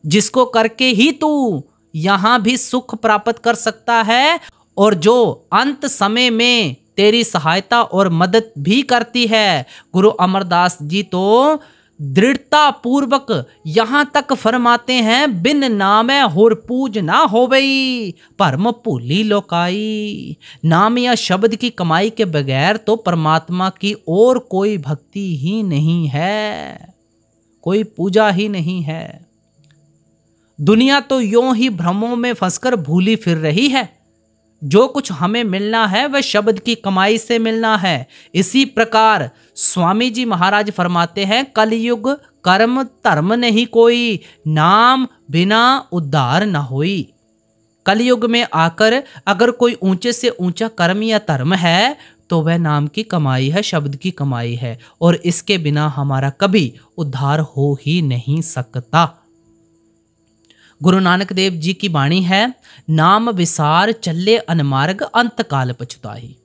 जिसको करके ही तू यहां भी सुख प्राप्त कर सकता है और जो अंत समय में तेरी सहायता और मदद भी करती है। गुरु अमरदास जी तो दृढ़ता पूर्वक यहां तक फरमाते हैं, बिन नामे होर पूज ना होवई परम भूली लोकाई। नाम या शब्द की कमाई के बगैर तो परमात्मा की और कोई भक्ति ही नहीं है, कोई पूजा ही नहीं है। दुनिया तो यूं ही भ्रमों में फंसकर भूली फिर रही है। जो कुछ हमें मिलना है वह शब्द की कमाई से मिलना है। इसी प्रकार स्वामी जी महाराज फरमाते हैं, कलयुग कर्म धर्म नहीं कोई, नाम बिना उद्धार न होई। कलयुग में आकर अगर कोई ऊंचे से ऊंचा कर्म या धर्म है तो वह नाम की कमाई है, शब्द की कमाई है, और इसके बिना हमारा कभी उद्धार हो ही नहीं सकता। गुरु नानक देव जी की वाणी है, नाम विसार चले अनमार्ग अंत काल पछताही।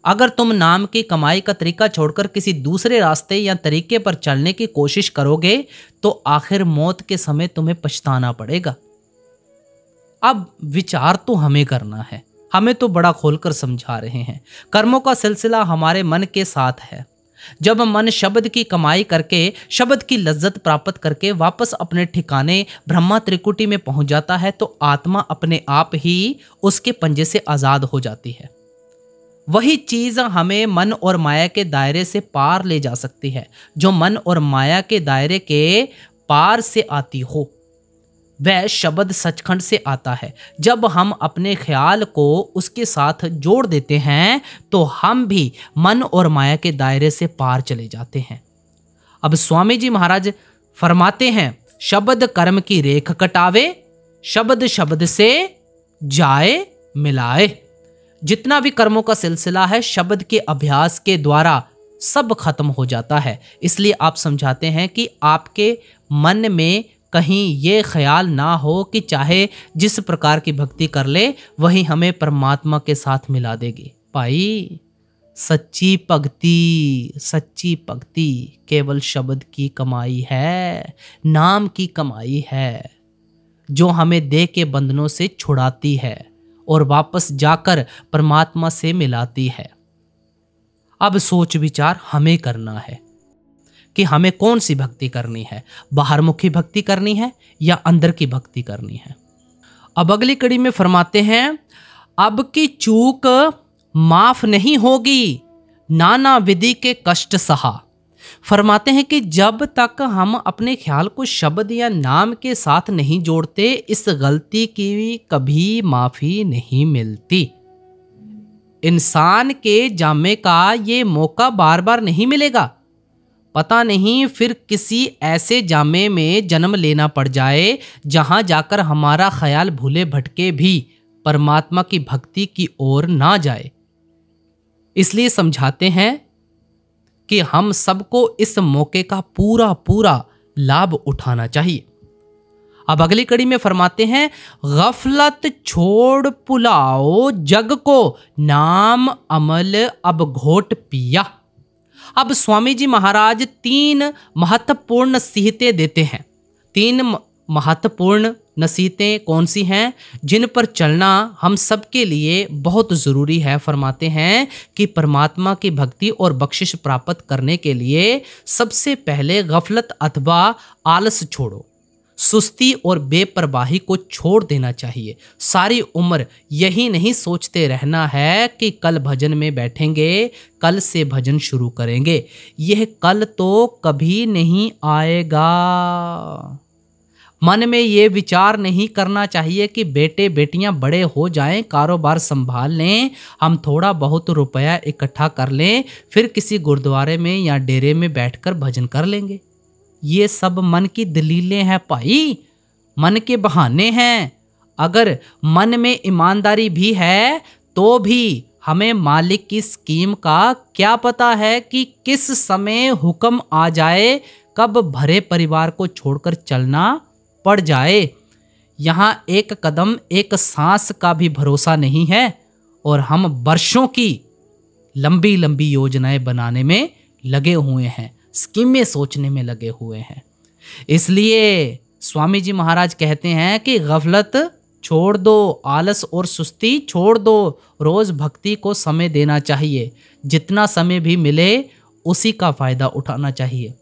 अगर तुम नाम की कमाई का तरीका छोड़कर किसी दूसरे रास्ते या तरीके पर चलने की कोशिश करोगे तो आखिर मौत के समय तुम्हें पछताना पड़ेगा। अब विचार तो हमें करना है, हमें तो बड़ा खोलकर समझा रहे हैं। कर्मों का सिलसिला हमारे मन के साथ है। जब मन शब्द की कमाई करके, शब्द की लज्जत प्राप्त करके वापस अपने ठिकाने ब्रह्मा त्रिकुटी में पहुंच जाता है तो आत्मा अपने आप ही उसके पंजे से आजाद हो जाती है। वही चीज हमें मन और माया के दायरे से पार ले जा सकती है। जो मन और माया के दायरे के पार से आती हो वह शब्द सचखंड से आता है। जब हम अपने ख्याल को उसके साथ जोड़ देते हैं तो हम भी मन और माया के दायरे से पार चले जाते हैं। अब स्वामी जी महाराज फरमाते हैं, शब्द कर्म की रेख कटावे, शब्द शब्द से जाए मिलाए। जितना भी कर्मों का सिलसिला है शब्द के अभ्यास के द्वारा सब खत्म हो जाता है। इसलिए आप समझाते हैं कि आपके मन में कहीं ये ख्याल ना हो कि चाहे जिस प्रकार की भक्ति कर ले वही हमें परमात्मा के साथ मिला देगी। भाई, सच्ची भक्ति केवल शब्द की कमाई है, नाम की कमाई है, जो हमें देह के बंधनों से छुड़ाती है और वापस जाकर परमात्मा से मिलाती है। अब सोच विचार हमें करना है कि हमें कौन सी भक्ति करनी है, बाहरमुखी भक्ति करनी है या अंदर की भक्ति करनी है। अब अगली कड़ी में फरमाते हैं, अब की चूक माफ नहीं होगी, नाना विधि के कष्ट सहा। फरमाते हैं कि जब तक हम अपने ख्याल को शब्द या नाम के साथ नहीं जोड़ते इस गलती की कभी माफी नहीं मिलती। इंसान के जामे का ये मौका बार बार नहीं मिलेगा। पता नहीं फिर किसी ऐसे जामे में जन्म लेना पड़ जाए जहां जाकर हमारा ख्याल भूले भटके भी परमात्मा की भक्ति की ओर ना जाए। इसलिए समझाते हैं कि हम सबको इस मौके का पूरा लाभ उठाना चाहिए। अब अगली कड़ी में फरमाते हैं, गफलत छोड़ पुलाओ जग को, नाम अमल अब घोट पिया। अब स्वामी जी महाराज 3 महत्वपूर्ण नसीहतें देते हैं। 3 महत्वपूर्ण नसीहतें कौन सी हैं जिन पर चलना हम सबके लिए बहुत ज़रूरी है। फरमाते हैं कि परमात्मा की भक्ति और बख्शिश प्राप्त करने के लिए सबसे पहले गफलत अथवा आलस छोड़ो। सुस्ती और बेपरवाही को छोड़ देना चाहिए। सारी उम्र यही नहीं सोचते रहना है कि कल भजन में बैठेंगे, कल से भजन शुरू करेंगे। यह कल तो कभी नहीं आएगा। मन में ये विचार नहीं करना चाहिए कि बेटे बेटियां बड़े हो जाएं, कारोबार संभाल लें, हम थोड़ा बहुत रुपया इकट्ठा कर लें, फिर किसी गुरुद्वारे में या डेरे में बैठकर भजन कर लेंगे। ये सब मन की दलीलें हैं भाई, मन के बहाने हैं। अगर मन में ईमानदारी भी है तो भी हमें मालिक की स्कीम का क्या पता है कि किस समय हुक्म आ जाए, कब भरे परिवार को छोड़कर चलना पड़ जाए। यहाँ एक कदम एक सांस का भी भरोसा नहीं है और हम वर्षों की लंबी लंबी योजनाएं बनाने में लगे हुए हैं, स्कीमें सोचने में लगे हुए हैं। इसलिए स्वामी जी महाराज कहते हैं कि गफलत छोड़ दो, आलस और सुस्ती छोड़ दो, रोज भक्ति को समय देना चाहिए। जितना समय भी मिले उसी का फायदा उठाना चाहिए।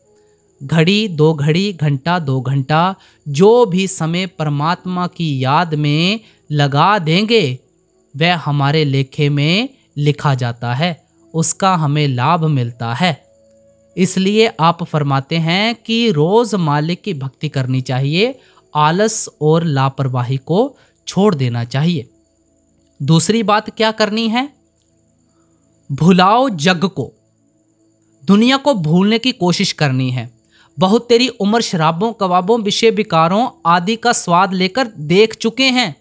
घड़ी 2 घड़ी, घंटा 2 घंटा, जो भी समय परमात्मा की याद में लगा देंगे वह हमारे लेखे में लिखा जाता है, उसका हमें लाभ मिलता है। इसलिए आप फरमाते हैं कि रोज मालिक की भक्ति करनी चाहिए, आलस और लापरवाही को छोड़ देना चाहिए। दूसरी बात क्या करनी है? भुलाओ जग को, दुनिया को भूलने की कोशिश करनी है। बहुत तेरी उम्र शराबों, कबाबों, विषय विकारों आदि का स्वाद लेकर देख चुके हैं।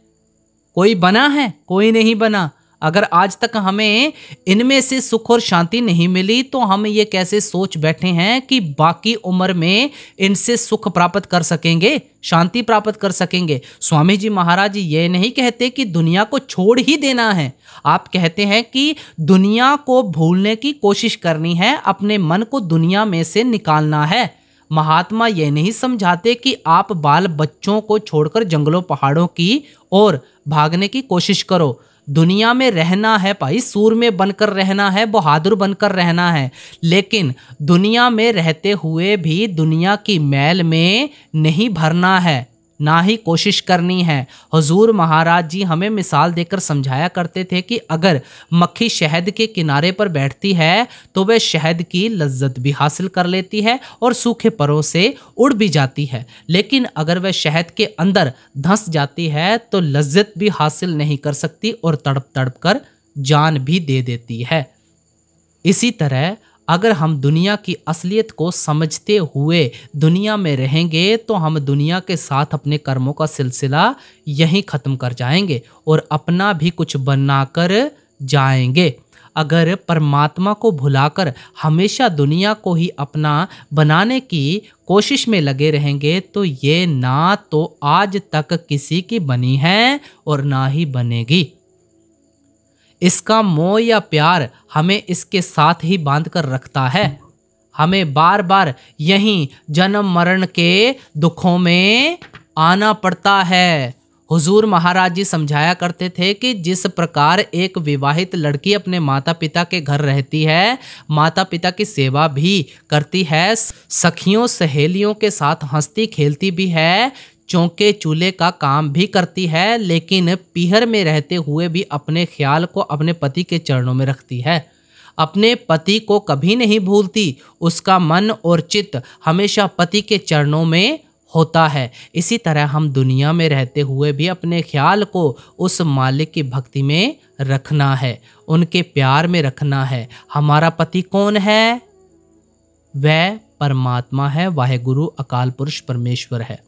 कोई बना है? कोई नहीं बना। अगर आज तक हमें इनमें से सुख और शांति नहीं मिली तो हम ये कैसे सोच बैठे हैं कि बाकी उम्र में इनसे सुख प्राप्त कर सकेंगे, शांति प्राप्त कर सकेंगे। स्वामी जी महाराज ये नहीं कहते कि दुनिया को छोड़ ही देना है। आप कहते हैं कि दुनिया को भूलने की कोशिश करनी है, अपने मन को दुनिया में से निकालना है। महात्मा ये नहीं समझाते कि आप बाल बच्चों को छोड़कर जंगलों पहाड़ों की ओर भागने की कोशिश करो। दुनिया में रहना है भाई, सूर में बनकर रहना है, बहादुर बनकर रहना है, लेकिन दुनिया में रहते हुए भी दुनिया की मैल में नहीं भरना है, ना ही कोशिश करनी है। हुजूर महाराज जी हमें मिसाल देकर समझाया करते थे कि अगर मक्खी शहद के किनारे पर बैठती है तो वह शहद की लज्जत भी हासिल कर लेती है और सूखे परों से उड़ भी जाती है, लेकिन अगर वह शहद के अंदर धंस जाती है तो लज्जत भी हासिल नहीं कर सकती और तड़प तड़प कर जान भी दे देती है। इसी तरह अगर हम दुनिया की असलियत को समझते हुए दुनिया में रहेंगे तो हम दुनिया के साथ अपने कर्मों का सिलसिला यहीं ख़त्म कर जाएंगे और अपना भी कुछ बनाकर जाएंगे। अगर परमात्मा को भुलाकर हमेशा दुनिया को ही अपना बनाने की कोशिश में लगे रहेंगे तो ये ना तो आज तक किसी की बनी है और ना ही बनेगी। इसका मोह या प्यार हमें इसके साथ ही बांध कर रखता है। हमें बार बार यहीं जन्म मरण के दुखों में आना पड़ता है। हुजूर महाराज जी समझाया करते थे कि जिस प्रकार एक विवाहित लड़की अपने माता पिता के घर रहती है, माता पिता की सेवा भी करती है, सखियों सहेलियों के साथ हंसती खेलती भी है, चौके चूल्हे का काम भी करती है, लेकिन पीहर में रहते हुए भी अपने ख्याल को अपने पति के चरणों में रखती है, अपने पति को कभी नहीं भूलती। उसका मन और चित्त हमेशा पति के चरणों में होता है। इसी तरह हम दुनिया में रहते हुए भी अपने ख्याल को उस मालिक की भक्ति में रखना है, उनके प्यार में रखना है। हमारा पति कौन है? वह परमात्मा है, वाहेगुरु अकाल पुरुष परमेश्वर है।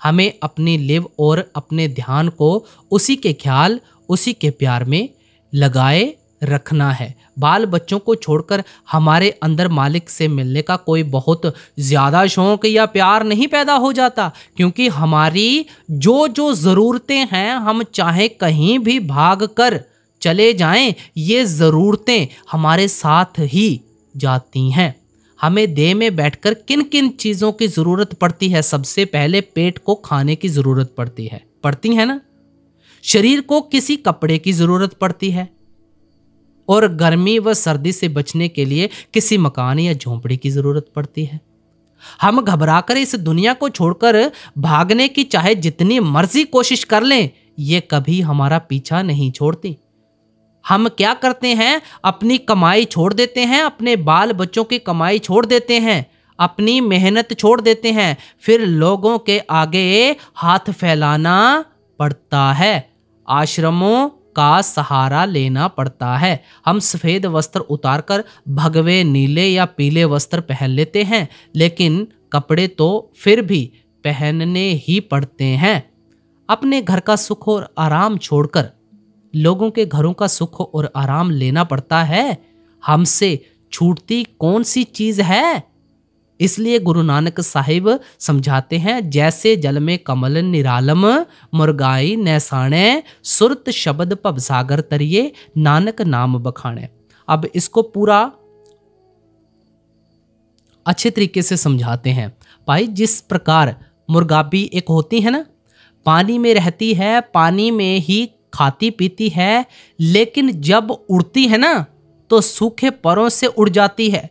हमें अपनी लिव और अपने ध्यान को उसी के ख्याल, उसी के प्यार में लगाए रखना है। बाल बच्चों को छोड़कर हमारे अंदर मालिक से मिलने का कोई बहुत ज़्यादा शौक़ या प्यार नहीं पैदा हो जाता, क्योंकि हमारी जो जो ज़रूरतें हैं हम चाहे कहीं भी भाग कर चले जाएं, ये ज़रूरतें हमारे साथ ही जाती हैं। हमें देह में बैठकर किन किन चीज़ों की ज़रूरत पड़ती है? सबसे पहले पेट को खाने की ज़रूरत पड़ती है ना। शरीर को किसी कपड़े की ज़रूरत पड़ती है और गर्मी व सर्दी से बचने के लिए किसी मकान या झोंपड़ी की ज़रूरत पड़ती है। हम घबराकर इस दुनिया को छोड़कर भागने की चाहे जितनी मर्जी कोशिश कर लें, ये कभी हमारा पीछा नहीं छोड़ती। हम क्या करते हैं, अपनी कमाई छोड़ देते हैं, अपने बाल बच्चों की कमाई छोड़ देते हैं, अपनी मेहनत छोड़ देते हैं, फिर लोगों के आगे हाथ फैलाना पड़ता है, आश्रमों का सहारा लेना पड़ता है। हम सफ़ेद वस्त्र उतारकर भगवे नीले या पीले वस्त्र पहन लेते हैं, लेकिन कपड़े तो फिर भी पहनने ही पड़ते हैं। अपने घर का सुख और आराम छोड़कर लोगों के घरों का सुख और आराम लेना पड़ता है। हमसे छूटती कौन सी चीज़ है? इसलिए गुरु नानक साहिब समझाते हैं, जैसे जल में कमल निरालम, मुरगाई नैसाणे, सुरत शब्द भवसागर तरिए, नानक नाम बखाणे। अब इसको पूरा अच्छे तरीके से समझाते हैं। भाई, जिस प्रकार मुर्गाबी एक होती है ना, पानी में रहती है, पानी में ही खाती पीती है, लेकिन जब उड़ती है ना तो सूखे परों से उड़ जाती है।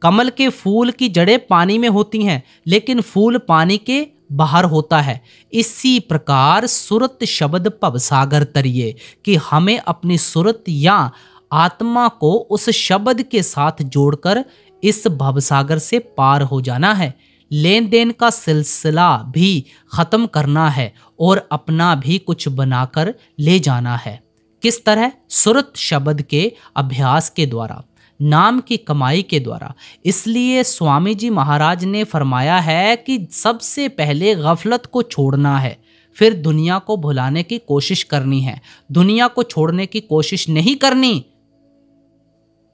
कमल के फूल की जड़ें पानी में होती हैं, लेकिन फूल पानी के बाहर होता है। इसी प्रकार सुरत शब्द भवसागर तरिए, कि हमें अपनी सुरत या आत्मा को उस शब्द के साथ जोड़कर इस भवसागर से पार हो जाना है। लेन देन का सिलसिला भी खत्म करना है और अपना भी कुछ बनाकर ले जाना है। किस तरह? सुरत शब्द के अभ्यास के द्वारा, नाम की कमाई के द्वारा। इसलिए स्वामी जी महाराज ने फरमाया है कि सबसे पहले गफलत को छोड़ना है, फिर दुनिया को भुलाने की कोशिश करनी है। दुनिया को छोड़ने की कोशिश नहीं करनी।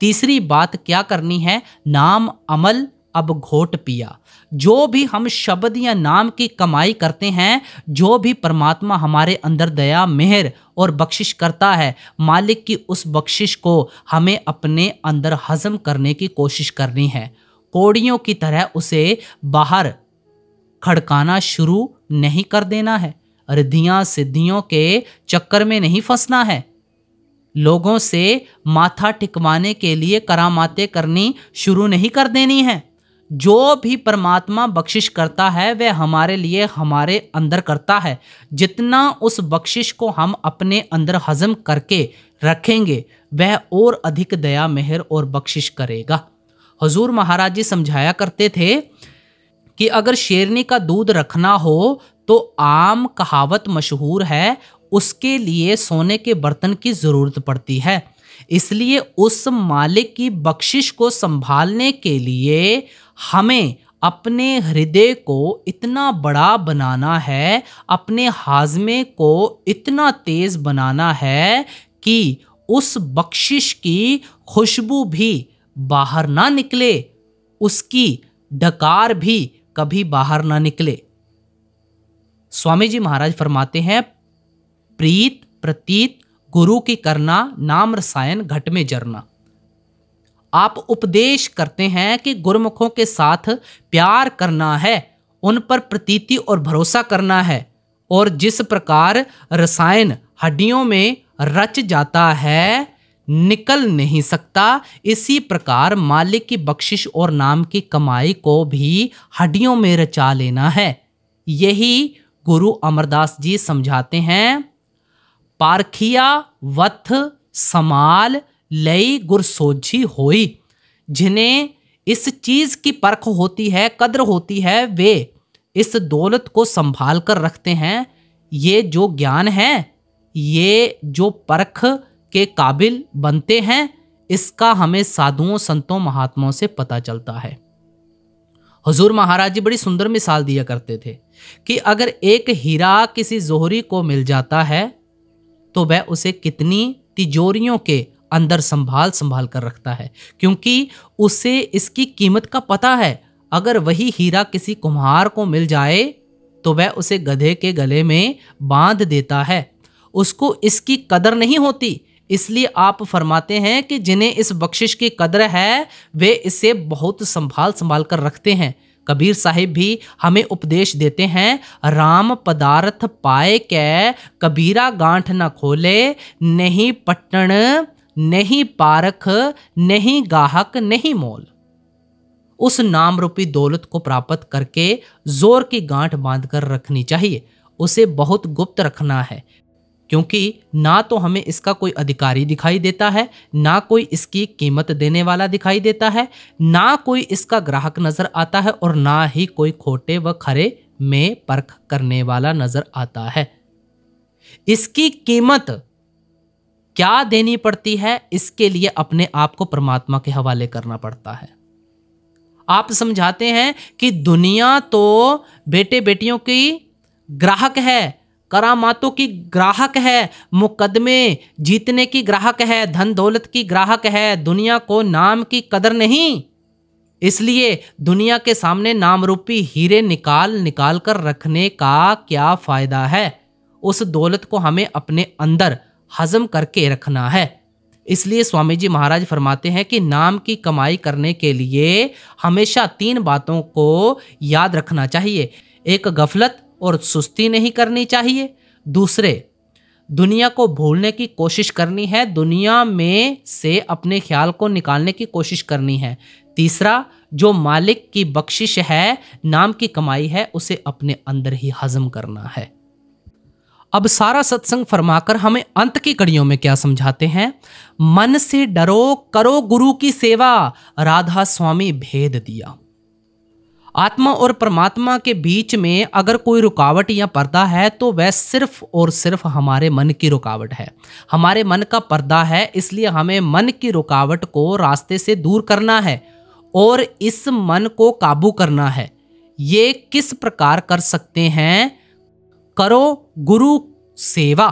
तीसरी बात क्या करनी है? नाम अमल अब घोट पिया। जो भी हम शब्द या नाम की कमाई करते हैं, जो भी परमात्मा हमारे अंदर दया मेहर और बख्शिश करता है, मालिक की उस बख्शिश को हमें अपने अंदर हजम करने की कोशिश करनी है। कौड़ियों की तरह उसे बाहर खड़काना शुरू नहीं कर देना है। रिद्धियां सिद्धियों के चक्कर में नहीं फंसना है। लोगों से माथा टिकवाने के लिए करामातें करनी शुरू नहीं कर देनी है। जो भी परमात्मा बख्शिश करता है वह हमारे लिए हमारे अंदर करता है। जितना उस बख्शिश को हम अपने अंदर हजम करके रखेंगे, वह और अधिक दया मेहर और बख्शिश करेगा। हुजूर महाराज जी समझाया करते थे कि अगर शेरनी का दूध रखना हो तो आम कहावत मशहूर है, उसके लिए सोने के बर्तन की ज़रूरत पड़ती है। इसलिए उस मालिक की बख्शिश को संभालने के लिए हमें अपने हृदय को इतना बड़ा बनाना है, अपने हाजमे को इतना तेज बनाना है कि उस बख्शिश की खुशबू भी बाहर ना निकले, उसकी डकार भी कभी बाहर ना निकले। स्वामी जी महाराज फरमाते हैं, प्रीत प्रतीत गुरु की करना, नाम रसायन घट में जरना। आप उपदेश करते हैं कि गुरुमुखों के साथ प्यार करना है, उन पर प्रतीति और भरोसा करना है, और जिस प्रकार रसायन हड्डियों में रच जाता है, निकल नहीं सकता, इसी प्रकार मालिक की बख्शिश और नाम की कमाई को भी हड्डियों में रचा लेना है। यही गुरु अमरदास जी समझाते हैं, पारखिया वथ समाल लई गुर सोझी होई। जिन्हें इस चीज़ की परख होती है, कद्र होती है, वे इस दौलत को संभाल कर रखते हैं। ये जो ज्ञान है, ये जो परख के काबिल बनते हैं, इसका हमें साधुओं संतों महात्माओं से पता चलता है। हुजूर महाराज जी बड़ी सुंदर मिसाल दिया करते थे कि अगर एक हीरा किसी जोहरी को मिल जाता है तो वह उसे कितनी तिजोरियों के अंदर संभाल संभाल कर रखता है, क्योंकि उसे इसकी कीमत का पता है। अगर वही हीरा किसी कुम्हार को मिल जाए तो वह उसे गधे के गले में बांध देता है, उसको इसकी कदर नहीं होती। इसलिए आप फरमाते हैं कि जिन्हें इस बख्शिश की कदर है वे इसे बहुत संभाल संभाल कर रखते हैं। कबीर साहिब भी हमें उपदेश देते हैं, राम पदार्थ पाए कै कबीरा गांठ न खोले, नहीं पट्टन नहीं पारख नहीं गाहक नहीं मोल। उस नाम रूपी दौलत को प्राप्त करके जोर की गांठ बांधकर रखनी चाहिए। उसे बहुत गुप्त रखना है, क्योंकि ना तो हमें इसका कोई अधिकारी दिखाई देता है, ना कोई इसकी कीमत देने वाला दिखाई देता है, ना कोई इसका ग्राहक नजर आता है, और ना ही कोई खोटे व खरे में परख करने वाला नजर आता है। इसकी कीमत क्या देनी पड़ती है, इसके लिए अपने आप को परमात्मा के हवाले करना पड़ता है। आप समझाते हैं कि दुनिया तो बेटे बेटियों की ग्राहक है, करामातों की ग्राहक है, मुकदमे जीतने की ग्राहक है, धन दौलत की ग्राहक है, दुनिया को नाम की कदर नहीं। इसलिए दुनिया के सामने नाम रूपी हीरे निकाल निकाल कर रखने का क्या फायदा है। उस दौलत को हमें अपने अंदर हजम करके रखना है। इसलिए स्वामी जी महाराज फरमाते हैं कि नाम की कमाई करने के लिए हमेशा 3 बातों को याद रखना चाहिए। एक, गफलत और सुस्ती नहीं करनी चाहिए। दूसरे, दुनिया को भूलने की कोशिश करनी है, दुनिया में से अपने ख्याल को निकालने की कोशिश करनी है। तीसरा, जो मालिक की बख्शिश है, नाम की कमाई है, उसे अपने अंदर ही हजम करना है। अब सारा सत्संग फरमाकर हमें अंत की कड़ियों में क्या समझाते हैं? मन से डरो, करो गुरु की सेवा, राधा स्वामी भेद दिया। आत्मा और परमात्मा के बीच में अगर कोई रुकावट या पर्दा है तो वह सिर्फ और सिर्फ हमारे मन की रुकावट है, हमारे मन का पर्दा है। इसलिए हमें मन की रुकावट को रास्ते से दूर करना है और इस मन को काबू करना है। ये किस प्रकार कर सकते हैं? करो गुरु सेवा,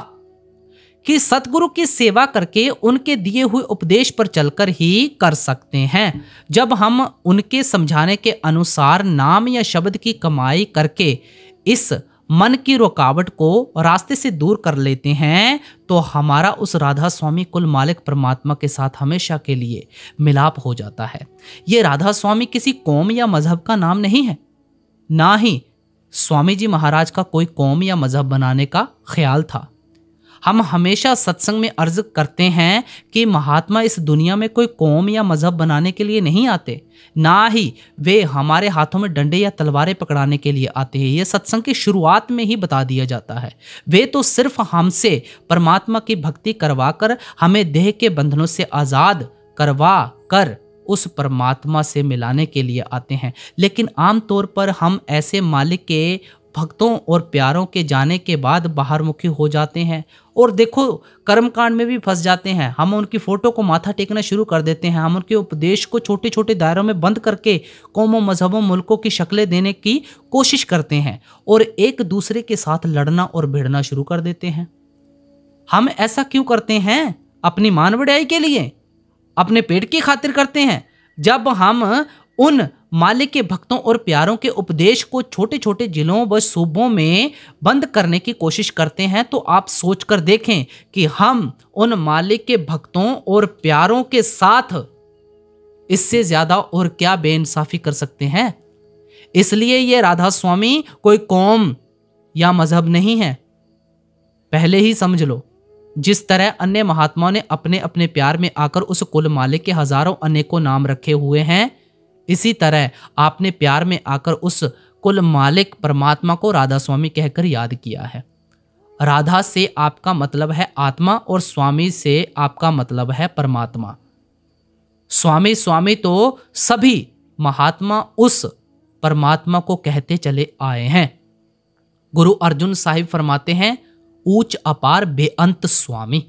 कि सतगुरु की सेवा करके उनके दिए हुए उपदेश पर चलकर ही कर सकते हैं। जब हम उनके समझाने के अनुसार नाम या शब्द की कमाई करके इस मन की रुकावट को रास्ते से दूर कर लेते हैं तो हमारा उस राधा स्वामी कुल मालिक परमात्मा के साथ हमेशा के लिए मिलाप हो जाता है। ये राधा स्वामी किसी कौम या मजहब का नाम नहीं है, ना ही स्वामी जी महाराज का कोई कौम या मजहब बनाने का ख्याल था। हम हमेशा सत्संग में अर्ज करते हैं कि महात्मा इस दुनिया में कोई कौम या मजहब बनाने के लिए नहीं आते, ना ही वे हमारे हाथों में डंडे या तलवारें पकड़ाने के लिए आते हैं। ये सत्संग की शुरुआत में ही बता दिया जाता है। वे तो सिर्फ हमसे परमात्मा की भक्ति करवाकर हमें देह के बंधनों से आज़ाद करवा कर उस परमात्मा से मिलाने के लिए आते हैं। लेकिन आमतौर पर हम ऐसे मालिक के भक्तों और प्यारों के जाने के बाद बाहरमुखी हो जाते हैं और देखो कर्मकांड में भी फंस जाते हैं। हम उनकी फ़ोटो को माथा टेकना शुरू कर देते हैं, हम उनके उपदेश को छोटे छोटे दायरों में बंद करके कौमों मजहबों मुल्कों की शक्लें देने की कोशिश करते हैं और एक दूसरे के साथ लड़ना और भिड़ना शुरू कर देते हैं। हम ऐसा क्यों करते हैं? अपनी मान बढ़ाई के लिए, अपने पेट की खातिर करते हैं। जब हम उन मालिक के भक्तों और प्यारों के उपदेश को छोटे छोटे जिलों व सूबों में बंद करने की कोशिश करते हैं तो आप सोचकर देखें कि हम उन मालिक के भक्तों और प्यारों के साथ इससे ज्यादा और क्या बेइंसाफी कर सकते हैं। इसलिए ये राधा स्वामी कोई कौम या मजहब नहीं है, पहले ही समझ लो। जिस तरह अन्य महात्माओं ने अपने अपने प्यार में आकर उस कुल मालिक के हजारों अनेकों नाम रखे हुए हैं, इसी तरह आपने प्यार में आकर उस कुल मालिक परमात्मा को राधा स्वामी कहकर याद किया है। राधा से आपका मतलब है आत्मा और स्वामी से आपका मतलब है परमात्मा। स्वामी स्वामी तो सभी महात्मा उस परमात्मा को कहते चले आए हैं। गुरु अर्जुन साहिब फरमाते हैं, ऊंच अपार बेअंत स्वामी।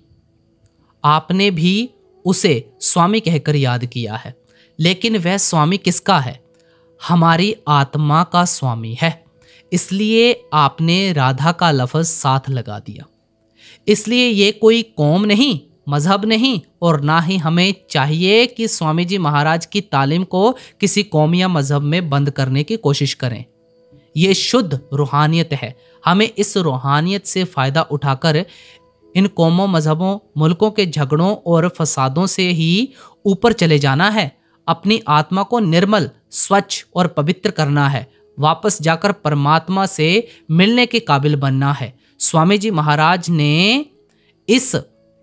आपने भी उसे स्वामी कहकर याद किया है, लेकिन वह स्वामी किसका है? हमारी आत्मा का स्वामी है। इसलिए आपने राधा का लफ्ज साथ लगा दिया। इसलिए ये कोई कौम नहीं, मजहब नहीं, और ना ही हमें चाहिए कि स्वामी जी महाराज की तालीम को किसी कौम या मजहब में बंद करने की कोशिश करें। ये शुद्ध रूहानियत है। हमें इस रूहानियत से फ़ायदा उठाकर इन कौमों मजहबों मुल्कों के झगड़ों और फसादों से ही ऊपर चले जाना है। अपनी आत्मा को निर्मल, स्वच्छ और पवित्र करना है। वापस जाकर परमात्मा से मिलने के काबिल बनना है। स्वामी जी महाराज ने इस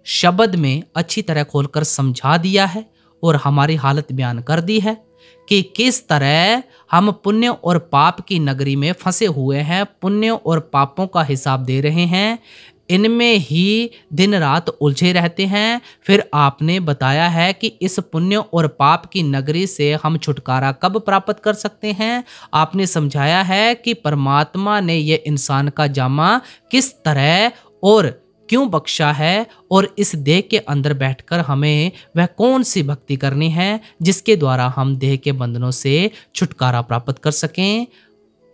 शब्द में अच्छी तरह खोलकर समझा दिया है और हमारी हालत बयान कर दी है। कि किस तरह हम पुण्य और पाप की नगरी में फंसे हुए हैं, पुण्य और पापों का हिसाब दे रहे हैं, इनमें ही दिन रात उलझे रहते हैं। फिर आपने बताया है कि इस पुण्य और पाप की नगरी से हम छुटकारा कब प्राप्त कर सकते हैं। आपने समझाया है कि परमात्मा ने यह इंसान का जामा किस तरह और क्यों बख्शा है, और इस देह के अंदर बैठकर हमें वह कौन सी भक्ति करनी है जिसके द्वारा हम देह के बंधनों से छुटकारा प्राप्त कर सकें।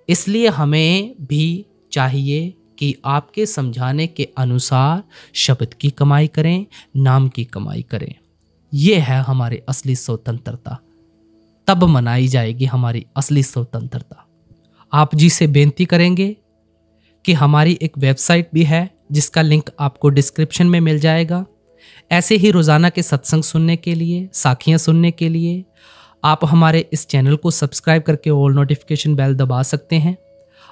इसलिए हमें भी चाहिए कि आपके समझाने के अनुसार शब्द की कमाई करें, नाम की कमाई करें। यह है हमारी असली स्वतंत्रता। तब मनाई जाएगी हमारी असली स्वतंत्रता। आप जी से बेनती करेंगे कि हमारी एक वेबसाइट भी है जिसका लिंक आपको डिस्क्रिप्शन में मिल जाएगा। ऐसे ही रोज़ाना के सत्संग सुनने के लिए, साखियाँ सुनने के लिए आप हमारे इस चैनल को सब्सक्राइब करके ऑल नोटिफिकेशन बेल दबा सकते हैं।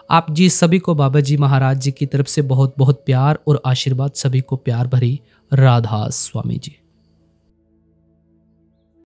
आप जी सभी को बाबा जी महाराज जी की तरफ से बहुत बहुत प्यार और आशीर्वाद। सभी को प्यार भरी राधा स्वामी जी।